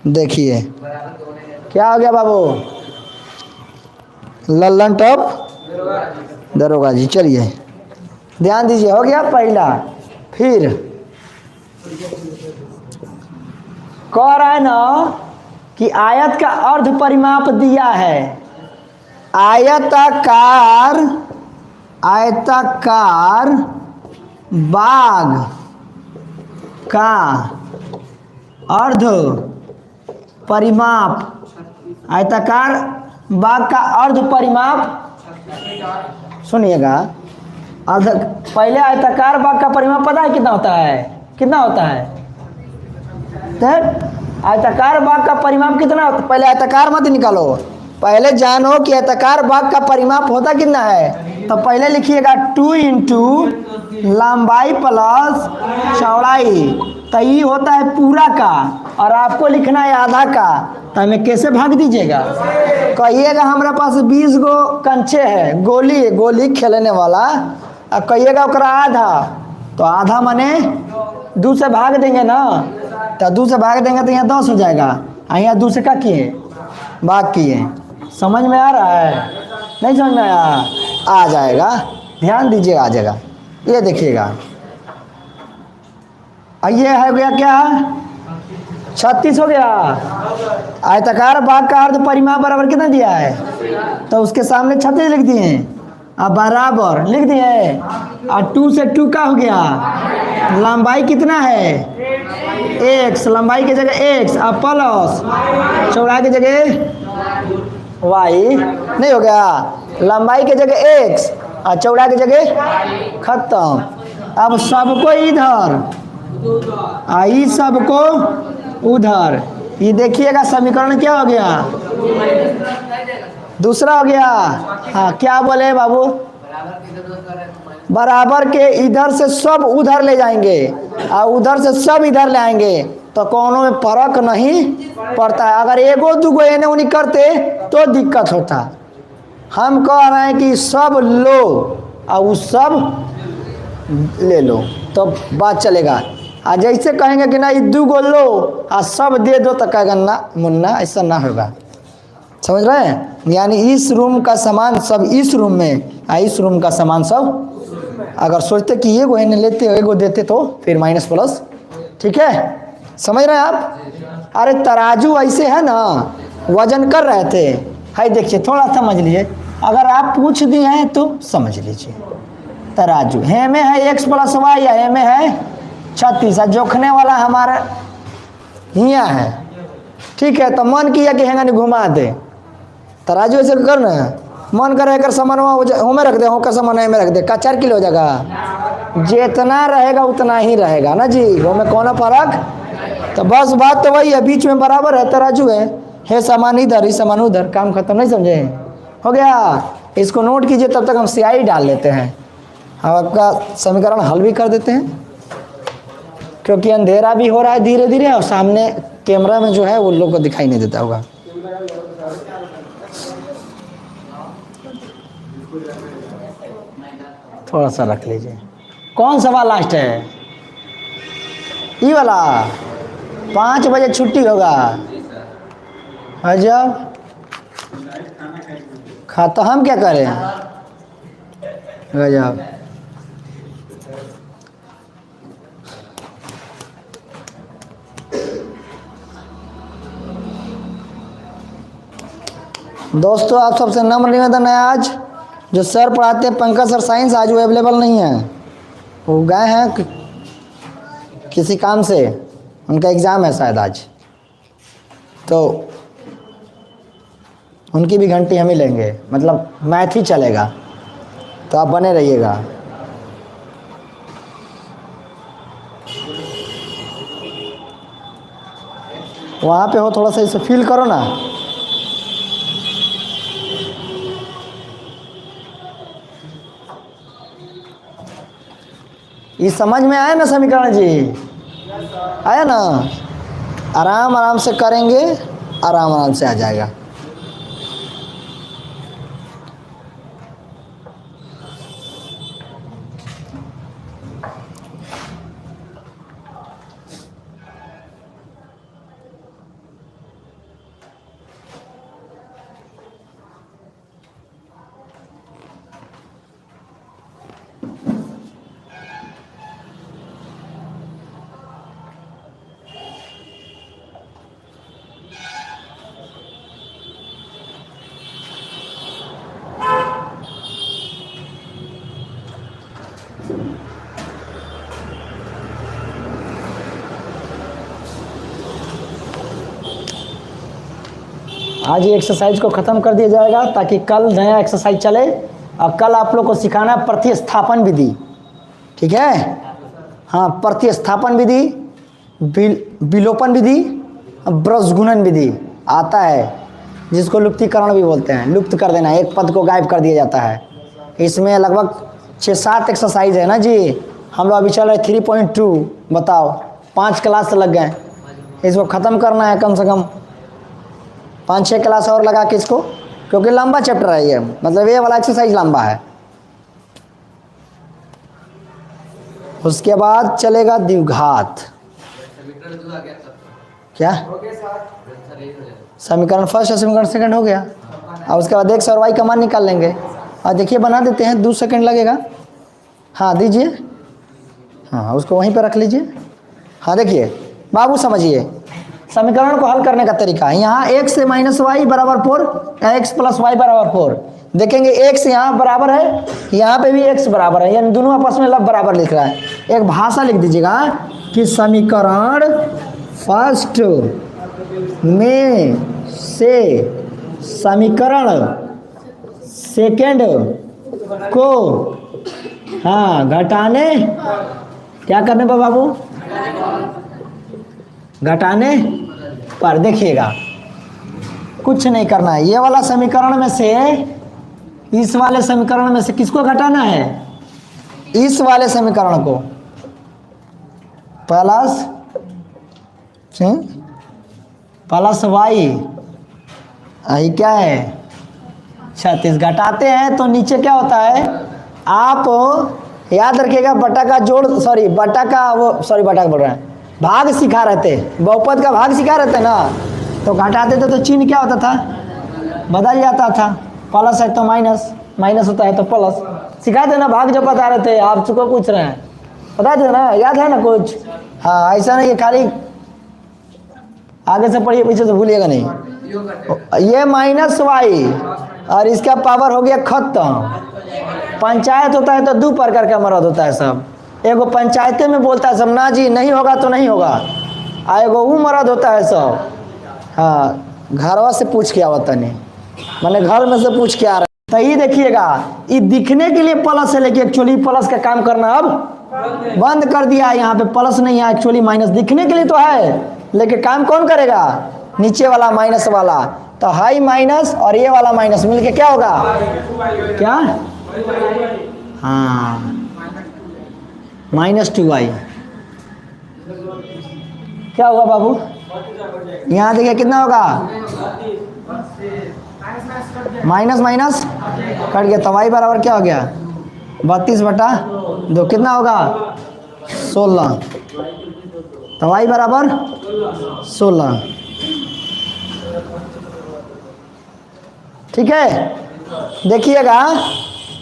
देखिए क्या हो गया बाबू? लल्लन टॉप दरोगा जी। चलिए ध्यान दीजिए, हो गया पहला। फिर कह रहा है ना कि आयत का अर्ध परिमाप दिया है। आयताकार भाग का अर्ध परिमाप, आयताकार भाग का अर्ध परिमाप, सुनिएगा, अर्ध, पहले आयताकार भाग का परिमाप पता है कितना होता है? कितना होता है? आयताकार भाग का परिमाप कितना होता है? पहले आयताकार मत निकालो, पहले जानो कि आयताकार भाग का परिमाप होता कितना है। तो पहले लिखिएगा 2 इंटू लंबाई प्लस चौड़ाई, तो ये होता है पूरा का, और आपको लिखना है आधा का। तो हमें कैसे भाग दीजिएगा? कहिएगा हमारे पास 20 गो कंचे है, गोली खेलने वाला, और कहिएगा ओकरा आधा, तो आधा माने 2 से भाग देंगे ना, तो 2 से भाग देंगे तो यहाँ 10 हो जाएगा, और यहाँ 2 से क्या किए? भाग किए। समझ में आ रहा है? नहीं समझ में आया? आ जाएगा, ध्यान दीजिए, आ जाएगा। ये देखिएगा, ये है गया क्या? 36 हो गया। आयताकार भाग का अर्ध परिमाप बराबर कितना दिया है? तो उसके सामने 36 लिख दिए, अब बराबर लिख दिए, और 2 से 2 का हो गया। लंबाई कितना है? x, लंबाई की जगह x, और प्लस चौड़ाई की जगह y, नहीं हो गया? लंबाई की जगह x और चौड़ाई की जगह खत्म। अब सबको इधर, आई सबको उधर। ये देखिएगा समीकरण क्या हो गया? दूसरा हो गया। हाँ, क्या बोले बाबू? बराबर के इधर से सब उधर ले जाएंगे और उधर से सब इधर ले आएंगे, तो कोनो में फर्क नहीं पड़ता है। अगर एगो दूगो एने उन्हीं करते तो दिक्कत होता। हम कह रहे हैं कि सब लो और वो सब ले लो तो बात चलेगा। आ जैसे कहेंगे कि ना ये दूगो लो और सब दे दो तो कहेगा ना मुन्ना ऐसा ना होगा। समझ रहे हैं? यानी इस रूम का सामान सब इस रूम में, इस रूम का सामान सब, अगर सोचते कि ये गोहे लेते एगो देते तो फिर माइनस प्लस। ठीक है, समझ रहे हैं आप? अरे तराजू ऐसे है ना, वजन कर रहे थे, है देखिए थोड़ा समझ लीजिए, अगर आप पूछ दिए हैं तो समझ लीजिए। तराजू है में है x प्लस वाई, है में है 36, जोखने वाला हमारा हिया है। ठीक है, तो मन किया कि हैंगा नहीं घुमा दे, तराजू ऐसे करना है, मन करे कर सामान वहाँ में रख दे, होकर सामान में रख दे, का 4 किलो हो जाएगा, जितना रहेगा उतना ही रहेगा ना जी, वो में कौन फर्क। तो बस बात तो वही है, बीच में बराबर है, तराजू है सामान इधर, ही सामान उधर, काम खत्म। नहीं समझे? हो गया, इसको नोट कीजिए, तब तक हम स्याही डाल लेते हैं, हम आपका समीकरण हल भी कर देते हैं, क्योंकि अंधेरा भी हो रहा है धीरे धीरे, और सामने कैमरा में जो है वो लोग को दिखाई नहीं देता होगा। थोड़ा सा रख लीजिए। कौन सवाल लास्ट है? ये वाला 5 बजे छुट्टी होगा। अजब, खा तो हम क्या करें? गजब। दोस्तों आप सबसे नम्र निवेदन है, आज जो सर पढ़ाते हैं पंकज सर साइंस, आज वो अवेलेबल नहीं है, वो गए हैं किसी काम से, उनका एग्ज़ाम है शायद आज, तो उनकी भी घंटी हम ही लेंगे, मतलब मैथ ही चलेगा, तो आप बने रहिएगा। वहाँ पे हो, थोड़ा सा इसे फील करो ना। ये समझ में आया ना समीकरण जी? आया ना? आराम आराम से करेंगे, आराम आराम से आ जाएगा। आज ये एक्सरसाइज को ख़त्म कर दिया जाएगा, ताकि कल नया एक्सरसाइज चले, और कल आप लोग को सिखाना है प्रतिस्थापन विधि। ठीक है? हाँ, प्रतिस्थापन विधि, विलोपन विधि, ब्रजगुणन विधि आता है, जिसको लुप्तीकरण भी बोलते हैं। लुप्त कर देना, एक पद को गायब कर दिया जाता है। इसमें लगभग 6-7 एक्सरसाइज है ना जी। हम लोग अभी चल रहे 3.2, बताओ 5 क्लास लग गए, इसको ख़त्म करना है, कम से कम 5-6 क्लास और लगा के इसको, क्योंकि लंबा चैप्टर है ये, मतलब ये वाला एक्सरसाइज लंबा है। उसके बाद चलेगा द्विघात। क्या समीकरण फर्स्ट और समीकरण सेकंड हो गया, और उसके बाद x और y का मान निकाल लेंगे। और देखिए बना देते हैं, 2 सेकंड लगेगा। हाँ दीजिए, हाँ उसको वहीं पर रख लीजिए। हाँ देखिए बाबू, समझिए समीकरण को हल करने का तरीका है। यहाँ x से माइनस वाई बराबर 4, x प्लस वाई बराबर 4। देखेंगे x यहाँ बराबर है, यहाँ पे भी x बराबर है, यानी दोनों आपस में लब बराबर लिख रहा है। एक भाषा लिख दीजिएगा कि समीकरण फर्स्ट में से समीकरण सेकंड को हाँ घटाने, क्या करने पर बाबू? घटाने पर। देखिएगा कुछ नहीं करना है, ये वाला समीकरण में से इस वाले समीकरण में से किसको घटाना है? इस वाले समीकरण को प्लस वाई, यही क्या है 36। घटाते हैं तो नीचे क्या होता है, आप याद रखिएगा बटा का जोड़, सॉरी बटा का वो, सॉरी बटा का बोल रहे हैं, भाग सिखा रहते, बहुपद का भाग सिखा रहते ना, तो घटाते थे तो चिन्ह क्या होता था? बदल जाता था, प्लस है तो माइनस, माइनस होता है तो प्लस। सिखा देना, भाग जो बता रहे थे आप चुको पूछ रहे हैं, बता दे ना, याद है ना कुछ? हाँ ऐसा नहीं है खाली आगे से पढ़िए पीछे से भूलिएगा नहीं। ये माइनस वाई और इसका पावर हो गया खत्म। पंचायत होता है तो दो प्रकार का मर्द होता है सब, एगो पंचायते में बोलता है सब ना जी नहीं होगा तो नहीं होगा, आ एगो वो मर्द होता है सब। हाँ घरवा से पूछ के आवता नहीं, मैंने घर में से पूछ के आ रहा है। तो ये देखिएगा, ये दिखने के लिए प्लस है लेकिन एक्चुअली प्लस का काम करना अब बंद कर दिया है। यहाँ पे प्लस नहीं है, एक्चुअली माइनस दिखने के लिए तो है लेकिन काम कौन करेगा? नीचे वाला माइनस वाला। तो हाई माइनस और ये वाला माइनस मिलके क्या होगा? क्या? हाँ -2y। क्या होगा बाबू? यहाँ देखिए कितना होगा? माइनस माइनस कट गया, तो y बराबर क्या हो गया? 32/2 कितना होगा? 16। तो y बराबर 16। ठीक है, देखिएगा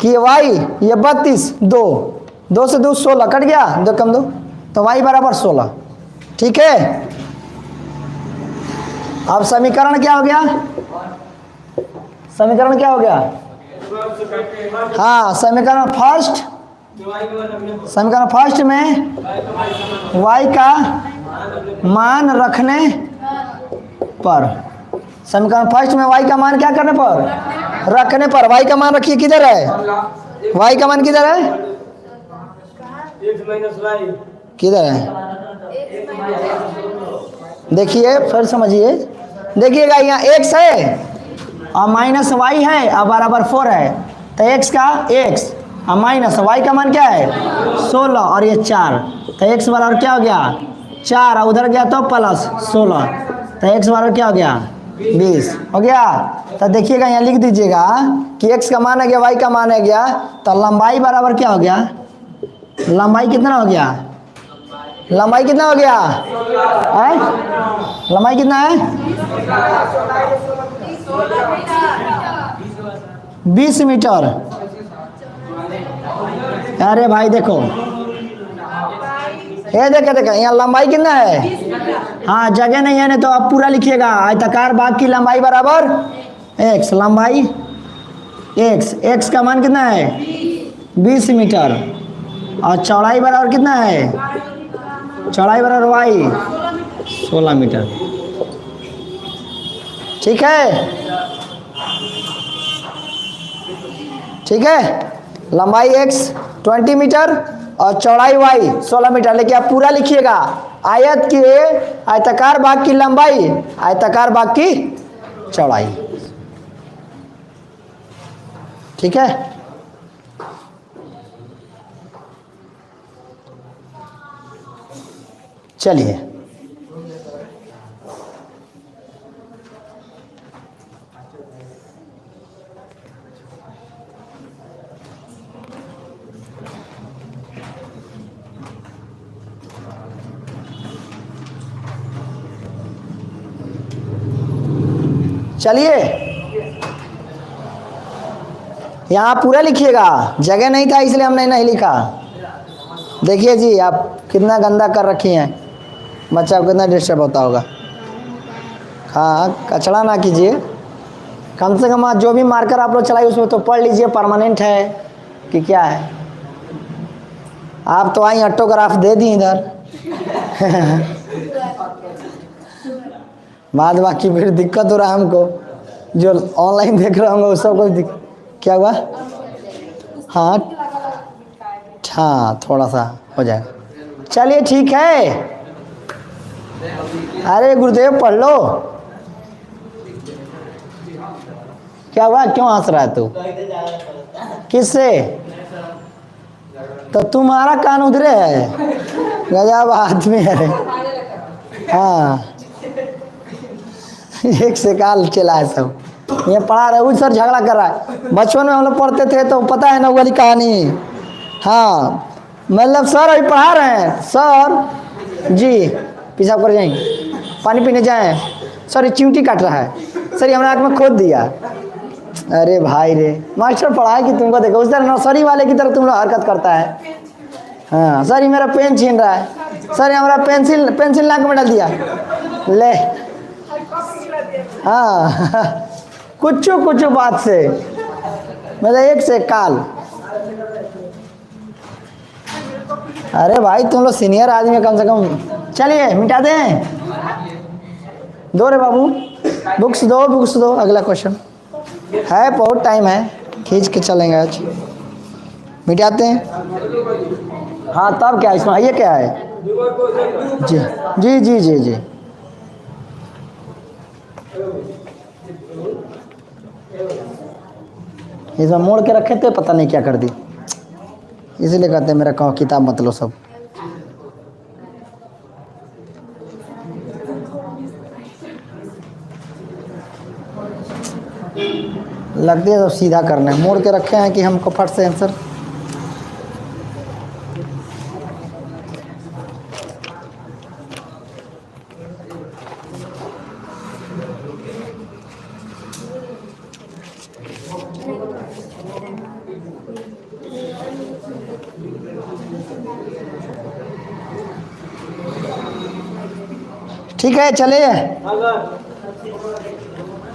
कि y ये 32, 2 से 2 16 कट गया, 2 कम 2, तो y बराबर 16। ठीक है, अब समीकरण क्या हो गया? समीकरण क्या हो गया? हाँ समीकरण फर्स्ट में y का मान रखने पर, समीकरण फर्स्ट में y का मान क्या करने पर? रखने पर। y का मान रखिए, किधर है y का मान? किधर है? किधर है? देखिए फिर समझिए, देखिएगा यहाँ x है और माइनस वाई है और बराबर 4 है, तो x का x और माइनस y का मान क्या है? 16 और ये 4, तो x बराबर क्या हो गया? 4 और उधर गया तो प्लस 16, तो x बराबर क्या हो गया? 20 हो गया। तो देखिएगा यहाँ लिख दीजिएगा कि x का मान है गया, y का मान है गया, तो लंबाई बराबर क्या हो गया? लंबाई कितना हो गया? लंबाई कितना हो गया है? लंबाई कितना है? 20 मीटर। अरे भाई देखो, ये देखो यहाँ लंबाई कितना है? हाँ जगह नहीं है ना, तो आप पूरा लिखिएगा। आयताकार भाग की लंबाई बराबर x, लंबाई x का मान कितना है? 20 मीटर और चौड़ाई बराबर कितना है? चौड़ाई बराबर y 16 मीटर। ठीक है, ठीक है, लंबाई x 20 मीटर और चौड़ाई y 16 मीटर। लेकिन आप पूरा लिखिएगा, आयत के आयताकार भाग की लंबाई, आयताकार भाग की चौड़ाई। ठीक है, चलिए चलिए यहाँ पूरा लिखिएगा, जगह नहीं था इसलिए हमने नहीं लिखा। देखिए जी आप कितना गंदा कर रखी हैं, बच्चा को कितना डिस्टर्ब होता होगा। हाँ कचरा ना कीजिए, कम से कम जो भी मार्कर आप लोग चलाइए उसमें तो पढ़ लीजिए परमानेंट है कि क्या है। आप तो आई ऑटोग्राफ दे दी इधर बाद बाकी फिर दिक्कत हो रहा है हमको, जो ऑनलाइन देख रहे होंगे उस सबको क्या हुआ? हाँ हाँ थोड़ा सा हो जाएगा। चलिए ठीक है, अरे गुरुदेव पढ़ लो। क्या हुआ, क्यों हंस रहा है तू? किससे? तो तुम्हारा कान उधरे है, गजब आदमी है। हाँ एक से काल चला है सब, ये पढ़ा रहे उस सर झगड़ा कर रहा है। बचपन में हम लोग पढ़ते थे तो पता है ना वाली कहानी। हाँ मतलब सर अभी पढ़ा रहे हैं, सर जी पेशाब कर जाएंगे, पानी पीने जाएं, सर ये चिमटी काट रहा है, सर हमारे आँख में खोद दिया। अरे भाई रे, मास्टर पढ़ाए कि तुमको देखो, उस तरह नर्सरी वाले की तरह तुम लोग हरकत करता है। हाँ सर, ये मेरा पेन छीन रहा है, सर ये हमारा पेंसिल नाक में डाल दिया, ले। हाँ कुछ बात से मतलब एक से काल। अरे भाई तुम लोग सीनियर आदमी कम से कम, चलिए मिटा दें। दो रे बाबू, बुक्स दो, अगला क्वेश्चन है, बहुत टाइम है, खींच के चलेंगे आज, मिटाते हैं। हाँ तब क्या इसमें, ये क्या है? जी। इसमें मोड़ के रखे थे, पता नहीं क्या कर दी, इसलिए कहते हैं मेरा कहो किताब मत लो सब। लगती है सब सीधा करना है, मोड़ के रखे हैं कि हमको फट से आंसर। ठीक है चलिए।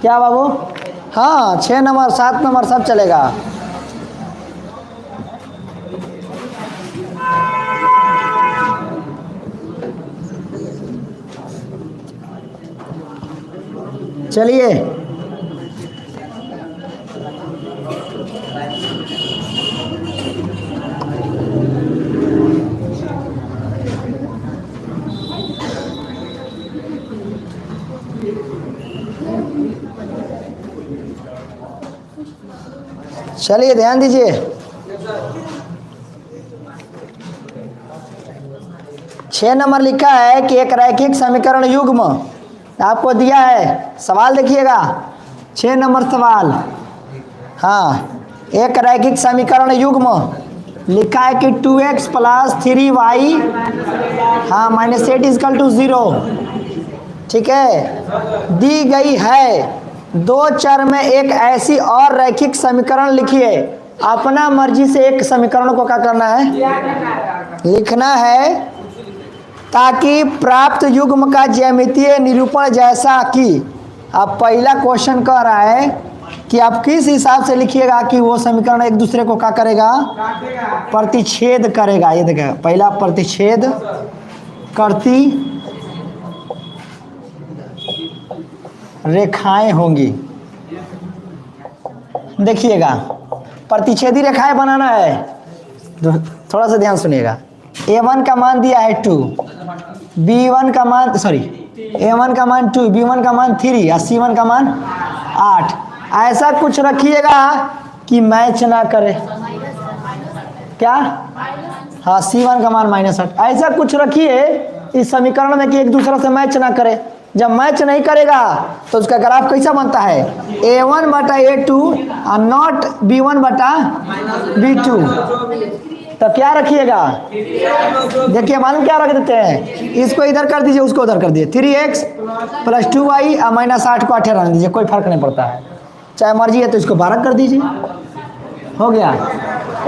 क्या बाबू? हाँ 6 नंबर 7 नंबर सब चलेगा। चलिए चलिए ध्यान दीजिए। 6 नंबर लिखा है कि एक रैखिक समीकरण युग्म आपको दिया है, सवाल देखिएगा 6 नंबर सवाल। हाँ एक रैखिक समीकरण युग्म लिखा है कि 2x + 3y हाँ -8 = 0। ठीक है, दी गई है 2 चर में एक ऐसी और रैखिक समीकरण लिखिए। अपना मर्जी से एक समीकरण को क्या करना है, लिखना है, ताकि प्राप्त युग्म का ज्यामितीय निरूपण जैसा कि अब पहला क्वेश्चन कह रहा है कि आप किस हिसाब से लिखिएगा कि वो समीकरण एक दूसरे को क्या करेगा, प्रतिच्छेद करेगा। ये देखिए पहला प्रतिच्छेद करती रेखाएं होंगी। देखिएगा प्रतिच्छेदी रेखाएं बनाना है, थोड़ा सा ध्यान सुनिएगा। a1 का मान दिया है 2, b1 का मान a1 का मान 2, b1 का मान 3 और c1 का मान 8। ऐसा कुछ रखिएगा कि मैच ना करे। क्या? हाँ c1 का मान -8। ऐसा कुछ रखिए इस समीकरण में कि एक दूसरे से मैच ना करे। जब मैच नहीं करेगा तो उसका ग्राफ कैसा बनता है, a1/a2 और नॉट b1/b2। तो क्या रखिएगा, देखिए मालूम क्या रख देते हैं, इसको इधर कर दीजिए, उसको उधर कर दीजिए। 3x + 2y और -8 को 8 रहने दीजिए, कोई फर्क नहीं पड़ता है। चाहे मर्जी है तो इसको 12 कर दीजिए, हो गया,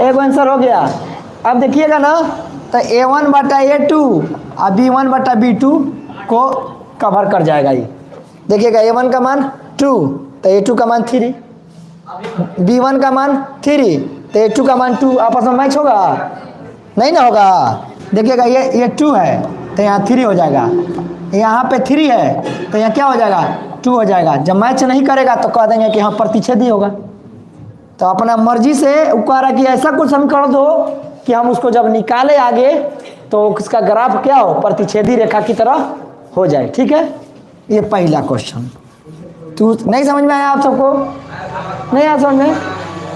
एक आंसर हो गया। अब देखिएगा ना, तो a1/a2 और b1/b2 को कवर कर जाएगा। ये देखिएगा a1 का मान 2 तो a2 का मान 3, b1 का मान 3 तो a2 का मान 2, आपस में मैच होगा? नहीं ना होगा। देखिएगा ये 2 है तो यहाँ 3 हो जाएगा, यहाँ पे 3 है तो यहाँ क्या हो जाएगा, 2 हो जाएगा। जब मैच नहीं करेगा तो कह देंगे कि हाँ प्रतिच्छेदी होगा। तो अपना मर्जी से कह रहा कि ऐसा कुछ समीकरण दो कि हम उसको जब निकाले आगे तो उसका ग्राफ क्या हो, प्रतिच्छेदी रेखा की तरह हो जाए। ठीक है, ये पहला क्वेश्चन। तू नहीं समझ में आया आप सबको? नहीं आया समझ में?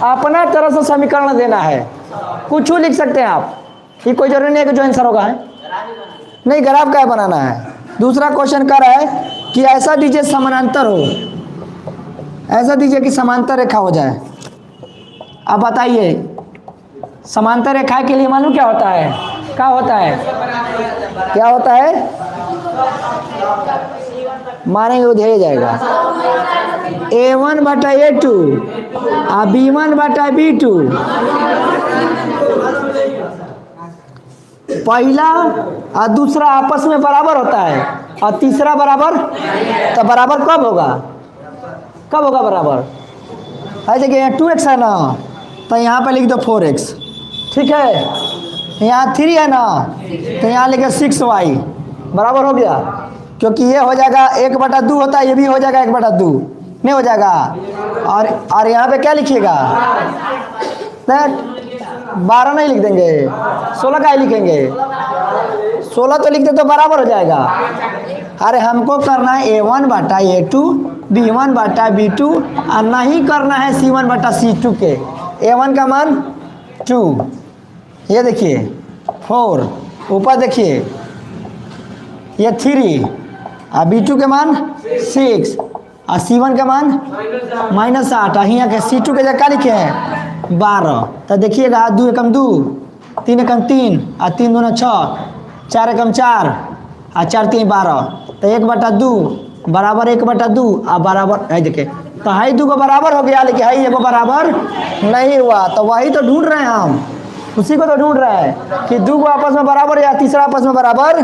अपना तरह से समीकरण देना है, कुछ लिख सकते हैं आप, ये कोई जरूरी नहीं है कि जो आंसर होगा है नहीं, ग्राफ क्या बनाना है। दूसरा क्वेश्चन कर रहा है कि ऐसा दीजिए समानांतर हो, ऐसा दीजिए कि समांतर रेखा हो जाए। अब बताइए समांतर रेखा के लिए मालूम क्या होता है, क्या होता है, क्या होता है, मारेंगे उधेड़ जाएगा। A1 बटा A2 और B1 बटा B2। पहला और दूसरा आपस में बराबर होता है और तीसरा बराबर, तो बराबर कब होगा, कब होगा बराबर? है देखिए यहाँ 2x है ना, तो यहाँ पे लिख दो 4x, ठीक है। यहाँ 3 है ना, तो यहाँ लिखे 6y, बराबर हो गया। क्योंकि ये हो जाएगा 1/2 होता है, ये भी हो जाएगा 1/2, नहीं हो जाएगा। और यहाँ पे क्या लिखिएगा, 12 नहीं लिख देंगे, 16 का ही लिखेंगे। 16 तो लिखते तो बराबर हो जाएगा। अरे हमको करना है A1 बटा A2, B1 बटा B2 और नहीं करना है C1 बटा C2 के। A1 का मान 2, ये देखिए 4, ऊपर देखिए ये 3 और B2 के मान 6 और C1 का मान -8 और यहाँ के C2 के जगह क्या लिखे हैं 12। तो देखिएगा 2 एकम 2, 3 एकम 3 और 3 दूना 6, 4 एकम 4 और 4 3 12, तो 1/2 बराबर 1/2 और बराबर है। देखिए तो हाई 2 को बराबर हो गया, लेकिन हाई 1 को बराबर नहीं हुआ। तो वही तो ढूंढ रहे हैं हम, उसी को तो ढूंढ रहे हैं कि 2 को आपस में बराबर या तीसरा आपस में बराबर।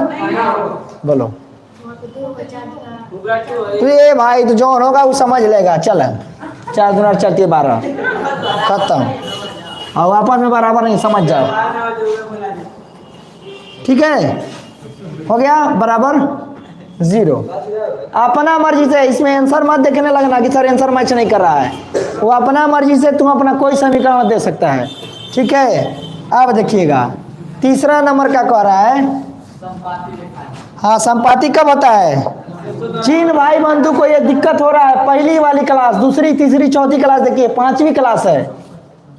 बोलो ये भाई तो जौन होगा वो समझ लेगा। चल 4 दूना 4 3 12 खत्म, और आपस में बराबर नहीं, समझ जाओ, ठीक है। हो गया बराबर 0। अपना मर्जी से, इसमें आंसर मत देखने लगना कि सर आंसर मैच नहीं कर रहा है। वो अपना मर्जी से तुम अपना कोई समीकरण दे सकता है, ठीक है। अब देखिएगा तीसरा नंबर क्या कह रहा है, हाँ संपाति कब होता है। जिन भाई बंधु को ये दिक्कत हो रहा है, पहली वाली क्लास, दूसरी तीसरी चौथी क्लास देखिए, 5वीं क्लास है।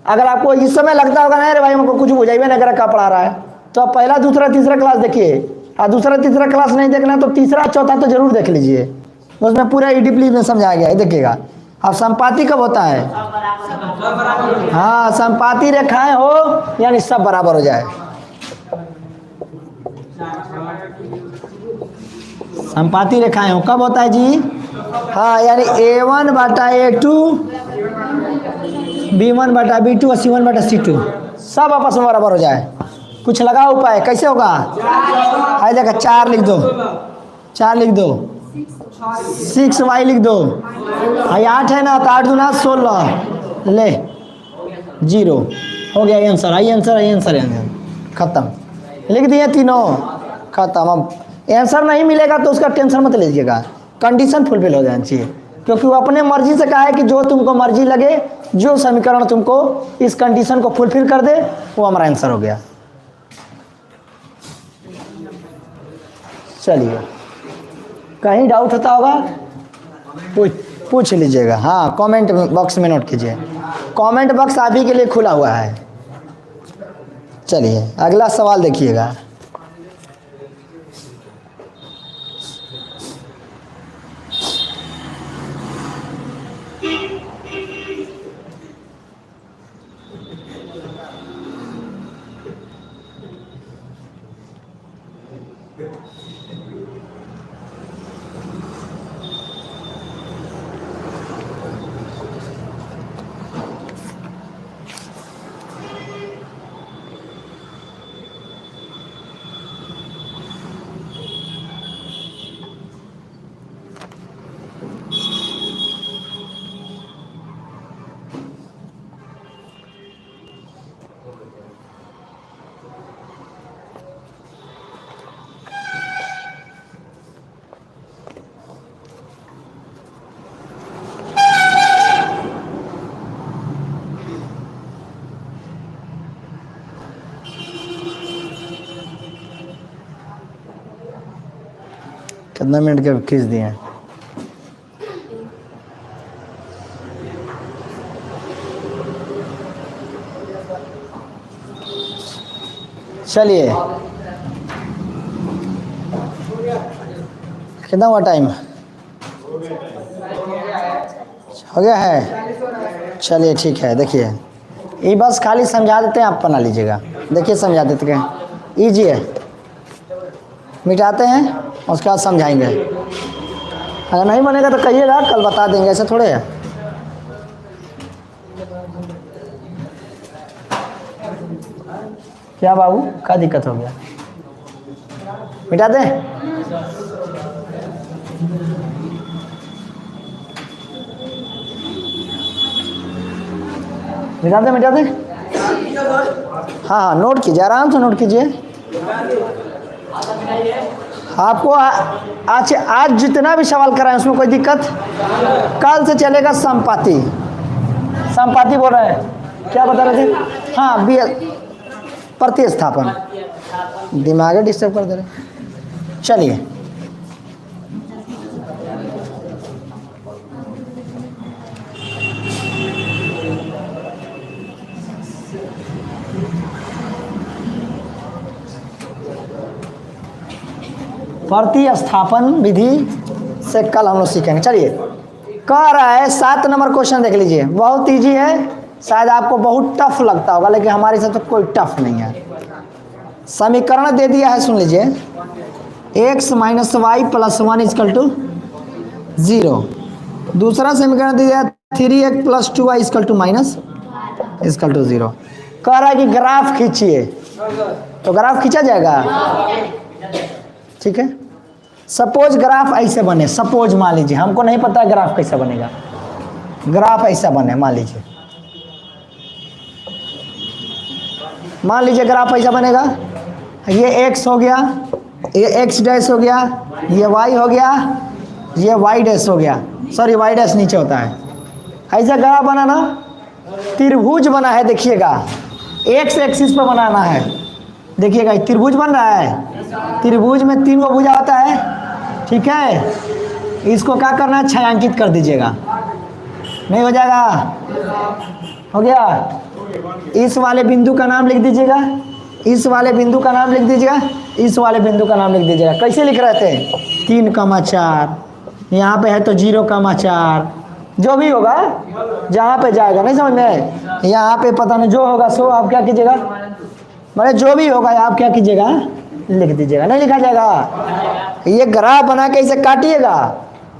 अगर आपको इस समय लगता होगा नहीं रे भाई हमको कुछ बुझाइए नहीं करा क्या पढ़ा रहा है, तो आप पहला दूसरा तीसरा क्लास देखिए। और दूसरा तीसरा क्लास नहीं देखना तो तीसरा चौथा तो जरूर देख लीजिए, उसमें पूरा डीपली में समझाया गया है, देखिएगा। अब संपाति कब होता है, हाँ संपाति रेखाएं हो यानी सब बराबर हो जाए। संपाति रेखाएं हो कब होता है जी, हाँ यानी A1 बटा A2, B1 बटा B2 और C1 बटा C2 सब आपस में बराबर हो जाए। कुछ लगा उपाय, कैसे होगा, आई देखा 4 लिख दो, 4 लिख दो, 6y लिख दो, आई 8 है ना, तो 8 दूना 16 ले 0 हो गया answer. I answer, I answer, खत्म, लिख दिए तीनों, खत्म। अब आंसर नहीं मिलेगा तो उसका टेंशन मत लीजिएगा, कंडीशन फुलफिल हो जानी चाहिए, क्योंकि वो अपने मर्जी से कहा है कि जो तुमको मर्जी लगे, जो समीकरण तुमको इस कंडीशन को फुलफिल कर दे, वो हमारा आंसर हो गया। चलिए कहीं डाउट होता होगा पूछ लीजिएगा, हाँ कमेंट बॉक्स में नोट कीजिए, कमेंट बॉक्स अभी के लिए खुला हुआ है। चलिए अगला सवाल देखिएगा, कितना मिनट के खींच दिए हैं। चलिए कितना हुआ टाइम, हो गया है। चलिए ठीक है, देखिए ये बस खाली समझा देते हैं, आप बना लीजिएगा। देखिए समझा देते हैं, ईजी है, मिटाते हैं उसके बाद समझाएंगे। अगर नहीं बनेगा तो कहिएगा, कल बता देंगे, ऐसा थोड़े है। क्या बाबू, क्या दिक्कत हो गया? मिटा दें? मिटा दे। हाँ, नोट कीजिए, आराम से नोट कीजिए। आपको आज जितना भी सवाल कराएं उसमें कोई दिक्कत? कल से चलेगा संपाति बोल रहे हैं, क्या बता रहे थे? हाँ, प्रतिस्थापन, दिमाग डिस्टर्ब कर दे रहे। चलिए, प्रतिस्थापन विधि से कल हम लोग सीखेंगे। चलिए, कह रहा है 7 नंबर क्वेश्चन देख लीजिए, बहुत इजी है, शायद आपको बहुत टफ लगता होगा, लेकिन हमारे साथ तो कोई टफ नहीं है। समीकरण दे दिया है, सुन लीजिए। x minus Y plus 1 equal to 0। दूसरा समीकरण दे दिया 3x plus 2y equal to minus equal to 0। कह रहा है कि ग्राफ खींचिए, तो ग्राफ खींचा जाएगा, ठीक है। सपोज ग्राफ ऐसे बने, सपोज मान लीजिए, हमको नहीं पता ग्राफ कैसा बनेगा, ग्राफ ऐसा बने, मान लीजिए ग्राफ ऐसा बनेगा। ये x हो गया, ये x डैश हो गया, ये y हो गया, ये y डैश हो गया, सॉरी y डैश नीचे होता है। ऐसा ग्राफ बनाना, त्रिभुज बना है, देखिएगा x एक्सिस पर बनाना है, देखिएगा त्रिभुज बन रहा है। त्रिभुज में 3 भुजा होता है, ठीक है। इसको क्या करना है, छायांकित कर दीजिएगा, नहीं हो जाएगा? हो गया। इस वाले बिंदु का नाम लिख दीजिएगा, इस वाले बिंदु का नाम लिख दीजिएगा, इस वाले बिंदु का नाम लिख दीजिएगा। कैसे लिख रहे थे? 3,4, यहाँ पे है तो 0,4, जो भी होगा जहाँ पे जाएगा, नहीं समझ में? यहाँ पे पता नहीं, जो होगा सो आप क्या कीजिएगा, मतलब जो भी होगा आप क्या कीजिएगा, लिख दीजिएगा, नहीं लिखा जाएगा। ये ग्राफ बना के इसे काटिएगा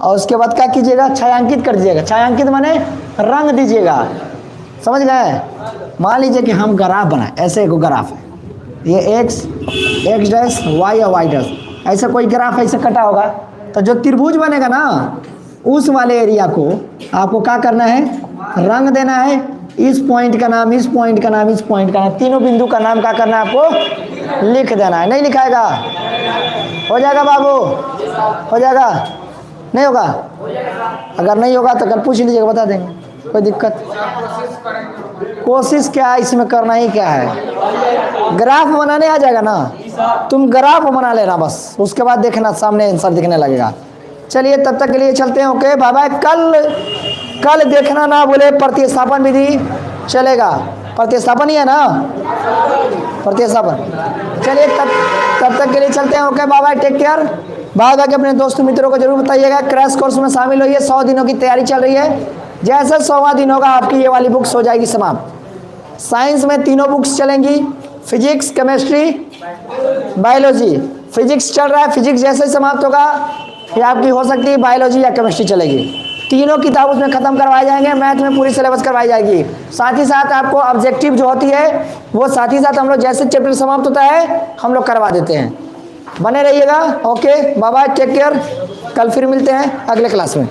और उसके बाद क्या कीजिएगा, छायांकित कर दीजिएगा। छायांकित माने रंग दीजिएगा, समझ गए? मान लीजिए कि हम ग्राफ बनाए, ऐसे एक ग्राफ है, ये x डैश y और y डैश, ऐसा कोई ग्राफ ऐसे कटा होगा, तो जो त्रिभुज बनेगा ना, उस वाले एरिया को आपको क्या करना है, रंग देना है। इस पॉइंट का नाम, इस पॉइंट का नाम, इस पॉइंट का नाम, तीनों बिंदु का नाम क्या करना है, आपको लिख देना है। नहीं लिखाएगा? हो जाएगा बाबू, हो जाएगा? नहीं होगा? अगर नहीं होगा तो कल पूछ लीजिएगा, बता देंगे, कोई दिक्कत? कोशिश क्या है इसमें, करना ही क्या है, ग्राफ बनाने आ जाएगा ना, तुम ग्राफ बना लेना बस, उसके बाद देखना सामने आंसर दिखने लगेगा। चलिए, तब तक के लिए चलते हैं, ओके बाय बाय। कल देखना ना बोले, प्रतिस्थापन विधि चलेगा, प्रतिस्थापन ही है ना, प्रतिस्थापन। चलिए, तब तक के लिए चलते हैं, okay bye bye, take care. बाद बाकी अपने दोस्तों मित्रों को जरूर बताइएगा, क्रैश कोर्स में शामिल होइए, 100 दिनों की तैयारी चल रही है। जैसे 100वां दिन होगा आपकी ये वाली बुक्स हो जाएगी समाप्त। साइंस में 3 बुक्स चलेंगी, फिजिक्स, केमिस्ट्री, बायोलॉजी। फिजिक्स चल रहा है, फिजिक्स जैसे समाप्त होगा फिर आपकी हो सकती है बायोलॉजी या केमिस्ट्री चलेगी। तीनों किताब उसमें ख़त्म करवाए जाएंगे, मैथ में पूरी सिलेबस करवाई जाएगी। साथ ही साथ आपको ऑब्जेक्टिव जो होती है वो साथ ही साथ हम लोग जैसे चैप्टर समाप्त होता है हम लोग करवा देते हैं। बने रहिएगा, okay bye bye, take care. कल फिर मिलते हैं अगले क्लास में।